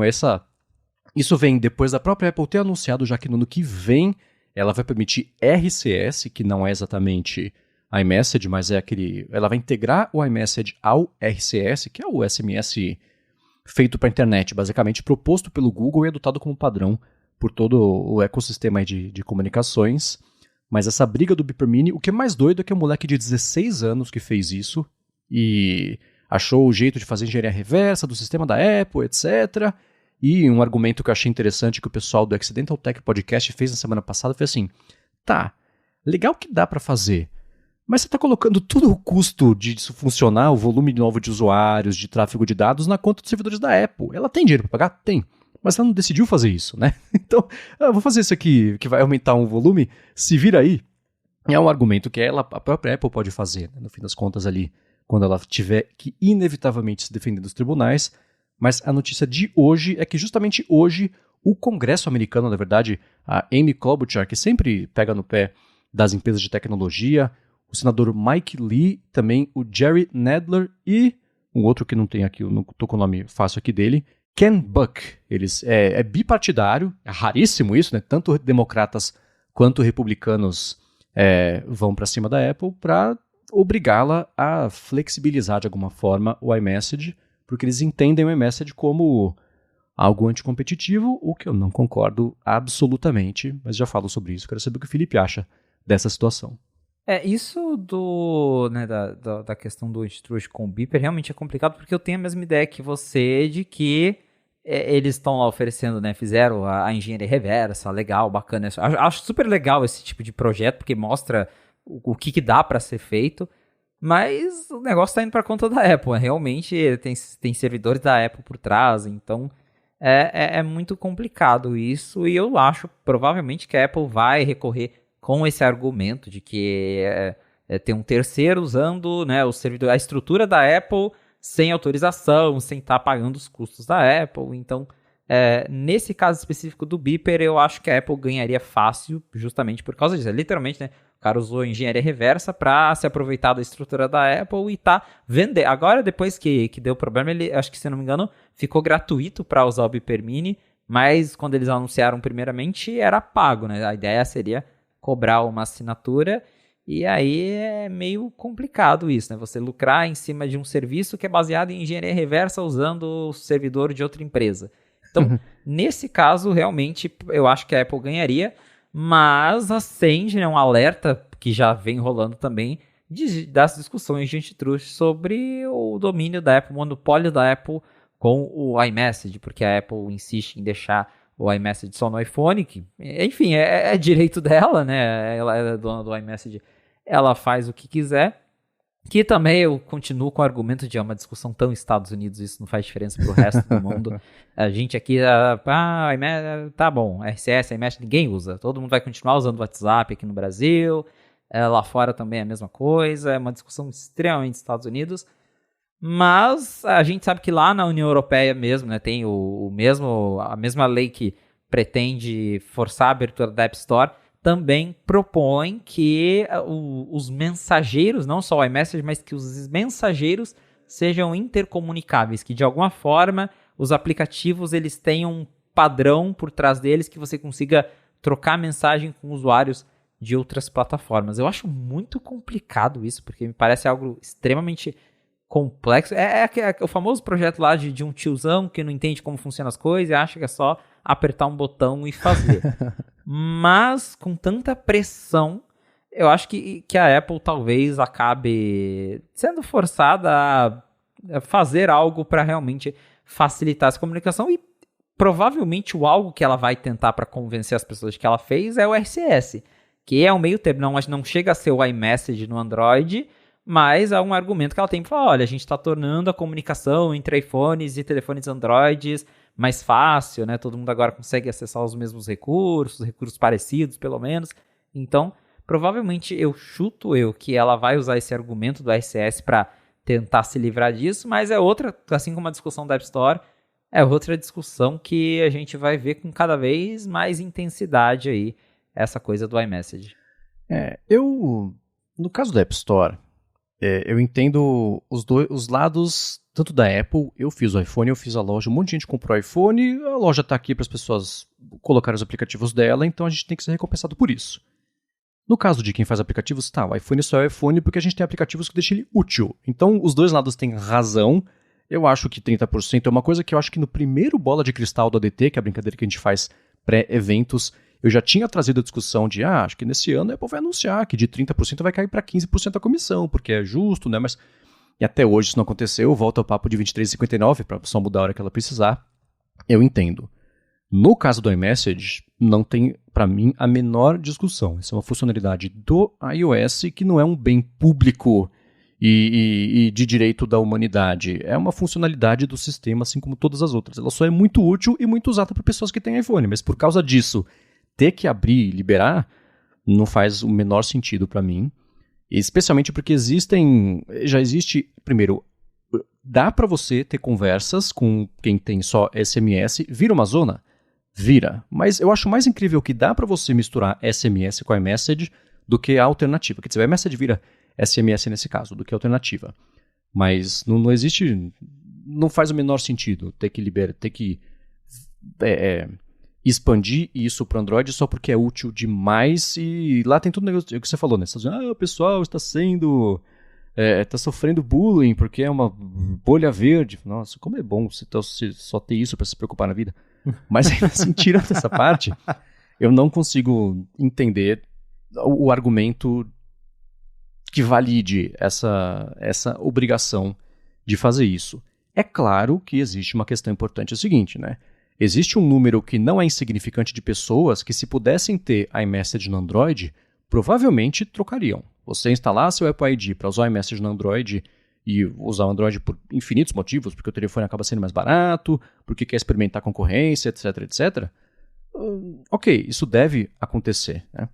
isso vem depois da própria Apple ter anunciado já que no ano que vem ela vai permitir RCS, que não é exatamente iMessage, mas ela vai integrar o iMessage ao RCS, que é o SMS feito para a internet, basicamente proposto pelo Google e adotado como padrão por todo o ecossistema de comunicações. Mas essa briga do Beeper Mini, o que é mais doido é que é um moleque de 16 anos que fez isso e achou o jeito de fazer engenharia reversa do sistema da Apple, etc. E um argumento que eu achei interessante que o pessoal do Accidental Tech Podcast fez na semana passada foi assim, tá, legal que dá para fazer, mas você está colocando todo o custo disso funcionar, o volume novo de usuários, de tráfego de dados na conta dos servidores da Apple. Ela tem dinheiro para pagar? Tem. Mas ela não decidiu fazer isso, né? Então, eu vou fazer isso aqui que vai aumentar um volume, se vira aí. É um argumento que a própria Apple pode fazer, né? No fim das contas ali, quando ela tiver que inevitavelmente se defender dos tribunais. Mas a notícia de hoje é que justamente hoje o Congresso americano, na verdade, a Amy Klobuchar, que sempre pega no pé das empresas de tecnologia, o senador Mike Lee, também o Jerry Nadler e um outro que não tem aqui, eu não estou com o nome fácil aqui dele, Ken Buck. Eles é bipartidário, é raríssimo isso, né? Tanto democratas quanto republicanos vão para cima da Apple para obrigá-la a flexibilizar de alguma forma o iMessage, porque eles entendem o iMessage como algo anticompetitivo, o que eu não concordo absolutamente, mas já falo sobre isso. Quero saber o que o Felipe acha dessa situação. Isso da questão do antitrust com o Beeper realmente é complicado, porque eu tenho a mesma ideia que você de que eles estão lá oferecendo, né, fizeram a engenharia reversa, legal, bacana. Acho super legal esse tipo de projeto, porque mostra o que dá para ser feito. Mas o negócio está indo para conta da Apple. Realmente tem servidores da Apple por trás, então é muito complicado isso. E eu acho provavelmente que a Apple vai recorrer com esse argumento de que tem um terceiro usando, né, o servidor, a estrutura da Apple sem autorização, sem estar pagando os custos da Apple. Então, nesse caso específico do Beeper, eu acho que a Apple ganharia fácil justamente por causa disso. Literalmente, né? O cara usou engenharia reversa para se aproveitar da estrutura da Apple e tá vendendo. Agora, depois que deu problema, ele, acho que se não me engano, ficou gratuito para usar o Beeper Mini, mas quando eles anunciaram primeiramente, era pago, né? A ideia seria cobrar uma assinatura, e aí é meio complicado isso, né? Você lucrar em cima de um serviço que é baseado em engenharia reversa usando o servidor de outra empresa. Então, nesse caso, realmente, eu acho que a Apple ganharia. mas acende, né, um alerta que já vem rolando também das discussões de antitrust sobre o domínio da Apple, o monopólio da Apple com o iMessage, porque a Apple insiste em deixar o iMessage só no iPhone, que, enfim, é direito dela, né? Ela é dona do iMessage, ela faz o que quiser. Que também eu continuo com o argumento de uma discussão tão Estados Unidos, isso não faz diferença pro resto do mundo. A gente aqui, tá bom, RCS, iMessage, ninguém usa. Todo mundo vai continuar usando o WhatsApp aqui no Brasil. Lá fora também é a mesma coisa. É uma discussão extremamente Estados Unidos. Mas a gente sabe que lá na União Europeia mesmo, né, tem a mesma lei que pretende forçar a abertura da App Store, também propõe que os mensageiros, não só o iMessage, mas que os mensageiros sejam intercomunicáveis, que de alguma forma os aplicativos eles tenham um padrão por trás deles que você consiga trocar mensagem com usuários de outras plataformas. Eu acho muito complicado isso, porque me parece algo extremamente complexo. É o famoso projeto lá de um tiozão que não entende como funcionam as coisas e acha que é só apertar um botão e fazer. Mas com tanta pressão, eu acho que a Apple talvez acabe sendo forçada a fazer algo para realmente facilitar essa comunicação, e provavelmente o algo que ela vai tentar para convencer as pessoas de que ela fez é o RCS, que é um meio termo, não chega a ser o iMessage no Android, mas é um argumento que ela tem para falar, olha, a gente está tornando a comunicação entre iPhones e telefones Androids mais fácil, né? Todo mundo agora consegue acessar os mesmos recursos parecidos, pelo menos. Então, provavelmente chuto que ela vai usar esse argumento do RCS para tentar se livrar disso, mas é outra, assim como a discussão da App Store, é outra discussão que a gente vai ver com cada vez mais intensidade aí, essa coisa do iMessage. No caso da App Store, eu entendo os lados, tanto da Apple, eu fiz o iPhone, eu fiz a loja, um monte de gente comprou o iPhone, a loja está aqui para as pessoas colocarem os aplicativos dela, então a gente tem que ser recompensado por isso. No caso de quem faz aplicativos, o iPhone só é iPhone porque a gente tem aplicativos que deixam ele útil. Então os dois lados têm razão. Eu acho que 30% é uma coisa que eu acho que no primeiro Bola de Cristal do ADT, que é a brincadeira que a gente faz pré-eventos, eu já tinha trazido a discussão de, acho que nesse ano a Apple vai anunciar que de 30% vai cair para 15% a comissão, porque é justo, né? Mas e até hoje isso não aconteceu, volta ao papo de 23,59 para só mudar a hora que ela precisar. Eu entendo. No caso do iMessage, não tem, para mim, a menor discussão. Isso é uma funcionalidade do iOS que não é um bem público e de direito da humanidade. É uma funcionalidade do sistema, assim como todas as outras. Ela só é muito útil e muito usada por pessoas que têm iPhone, mas por causa disso, ter que abrir e liberar não faz o menor sentido para mim. Especialmente porque já existe, primeiro, dá para você ter conversas com quem tem só SMS, vira uma zona? Vira. Mas eu acho mais incrível que dá para você misturar SMS com iMessage do que a alternativa. Quer dizer, o iMessage vira SMS nesse caso, do que a alternativa. Mas não existe, não faz o menor sentido ter que expandir isso para o Android só porque é útil demais, e lá tem tudo o negócio que você falou, né? Você está dizendo, o pessoal está sofrendo bullying porque é uma bolha verde. Nossa, como é bom você só ter isso para se preocupar na vida. Mas ainda assim, tirando essa parte, eu não consigo entender o argumento que valide essa obrigação de fazer isso. É claro que existe uma questão importante, é o seguinte, né? Existe um número que não é insignificante de pessoas que, se pudessem ter iMessage no Android, provavelmente trocariam. Você instalar seu Apple ID para usar o iMessage no Android e usar o Android por infinitos motivos, porque o telefone acaba sendo mais barato, porque quer experimentar concorrência, etc, etc. Ok, isso deve acontecer, né?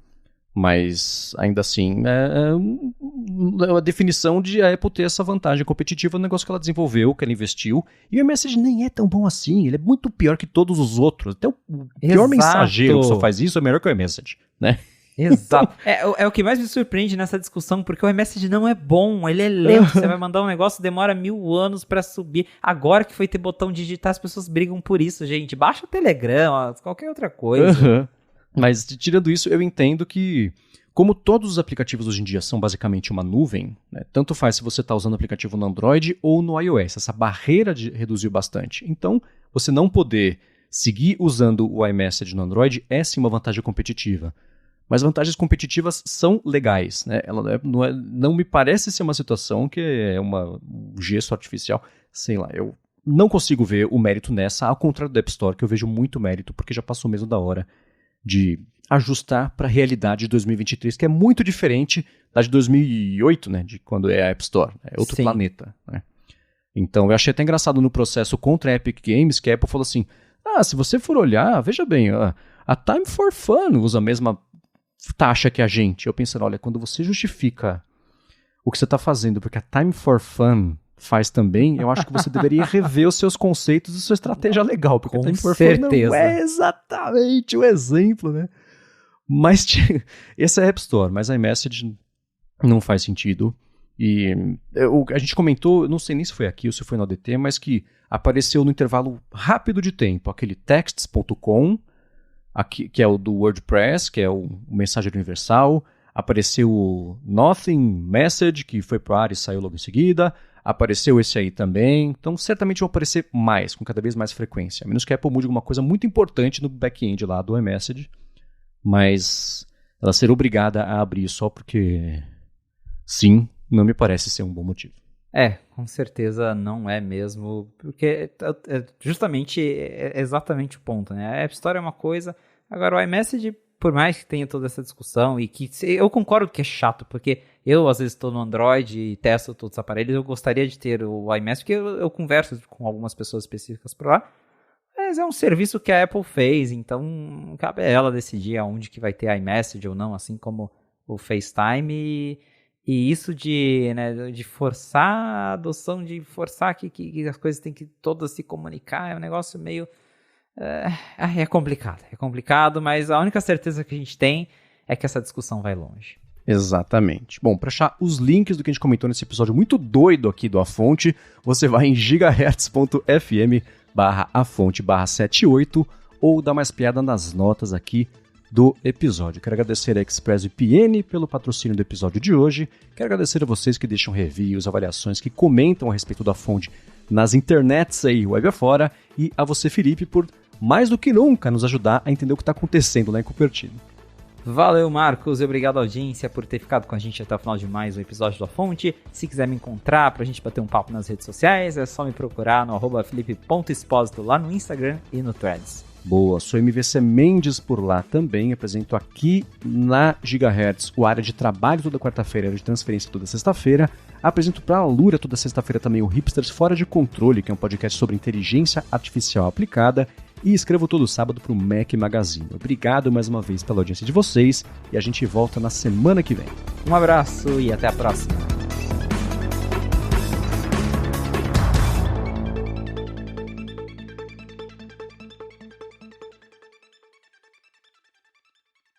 Mas, ainda assim, é a definição de a Apple ter essa vantagem competitiva no negócio que ela desenvolveu, que ela investiu. E o iMessage nem é tão bom assim, ele é muito pior que todos os outros. Até o pior mensageiro que só faz isso é melhor que o iMessage, né? Exato. É o que mais me surpreende nessa discussão, porque o iMessage não é bom, ele é lento. Você vai mandar um negócio, demora 1000 anos pra subir. Agora que foi ter botão digitar, as pessoas brigam por isso, gente. Baixa o Telegram, qualquer outra coisa. Mas, tirando isso, eu entendo que, como todos os aplicativos hoje em dia são basicamente uma nuvem, né, tanto faz se você está usando o aplicativo no Android ou no iOS. Essa barreira reduziu bastante. Então, você não poder seguir usando o iMessage no Android é sim uma vantagem competitiva. Mas vantagens competitivas são legais, né? Não me parece ser uma situação que é um gesto artificial. Sei lá, eu não consigo ver o mérito nessa, ao contrário do App Store, que eu vejo muito mérito, porque já passou mesmo da hora de ajustar para a realidade de 2023, que é muito diferente da de 2008, né? De quando é a App Store. É outro planeta, né? Então, eu achei até engraçado no processo contra a Epic Games, que a Apple falou assim, se você for olhar, veja bem, a Time for Fun usa a mesma taxa que a gente. Eu pensando, olha, quando você justifica o que você está fazendo, porque a Time for Fun faz também, eu acho que você deveria rever os seus conceitos e sua estratégia legal, porque a Time for Fun não é exatamente o exemplo, né? Mas esse é a App Store, mas a iMessage não faz sentido. E a gente comentou, não sei nem se foi aqui ou se foi no ADT, mas que apareceu no intervalo rápido de tempo, aquele texts.com, aqui, que é o do WordPress, que é o mensageiro universal. Apareceu o Nothing Message, que foi pro ar e saiu logo em seguida. Apareceu esse aí também. Então, certamente vão aparecer mais, com cada vez mais frequência. A menos que a Apple mude alguma coisa muito importante no back-end lá do iMessage. Mas ela ser obrigada a abrir só porque sim, não me parece ser um bom motivo. Com certeza não é mesmo, porque justamente é exatamente o ponto, né? A App Store é uma coisa, agora o iMessage, por mais que tenha toda essa discussão e que eu concordo que é chato, porque eu às vezes estou no Android e testo todos os aparelhos, eu gostaria de ter o iMessage, porque eu converso com algumas pessoas específicas por lá, mas é um serviço que a Apple fez, então cabe a ela decidir aonde que vai ter iMessage ou não, assim como o FaceTime. E isso de forçar a adoção, de forçar que as coisas têm que todas se comunicar, é um negócio meio... É complicado, mas a única certeza que a gente tem é que esse discussão vai longe. Exatamente. Bom, para achar os links do que a gente comentou nesse episódio muito doido aqui do A Fonte, você vai em gigahertz.fm/afonte/78 ou dá mais piada nas notas aqui do episódio. Quero agradecer a ExpressVPN pelo patrocínio do episódio de hoje. Quero agradecer a vocês que deixam reviews, avaliações, que comentam a respeito da Fonte nas internets aí, web afora. E a você, Felipe, por mais do que nunca nos ajudar a entender o que está acontecendo lá em Cupertino. Valeu, Marcos, e obrigado à audiência por ter ficado com a gente até o final de mais um episódio da Fonte. Se quiser me encontrar pra gente bater um papo nas redes sociais, é só me procurar no @felipe.exposito lá no Instagram e no Threads. Boa, sou MVC Mendes por lá também, apresento aqui na Gigahertz o área de trabalho toda quarta-feira, área de transferência toda sexta-feira, apresento para a Lura toda sexta-feira também o Hipsters Fora de Controle, que é um podcast sobre inteligência artificial aplicada, e escrevo todo sábado para o Mac Magazine. Obrigado mais uma vez pela audiência de vocês, e a gente volta na semana que vem. Um abraço e até a próxima!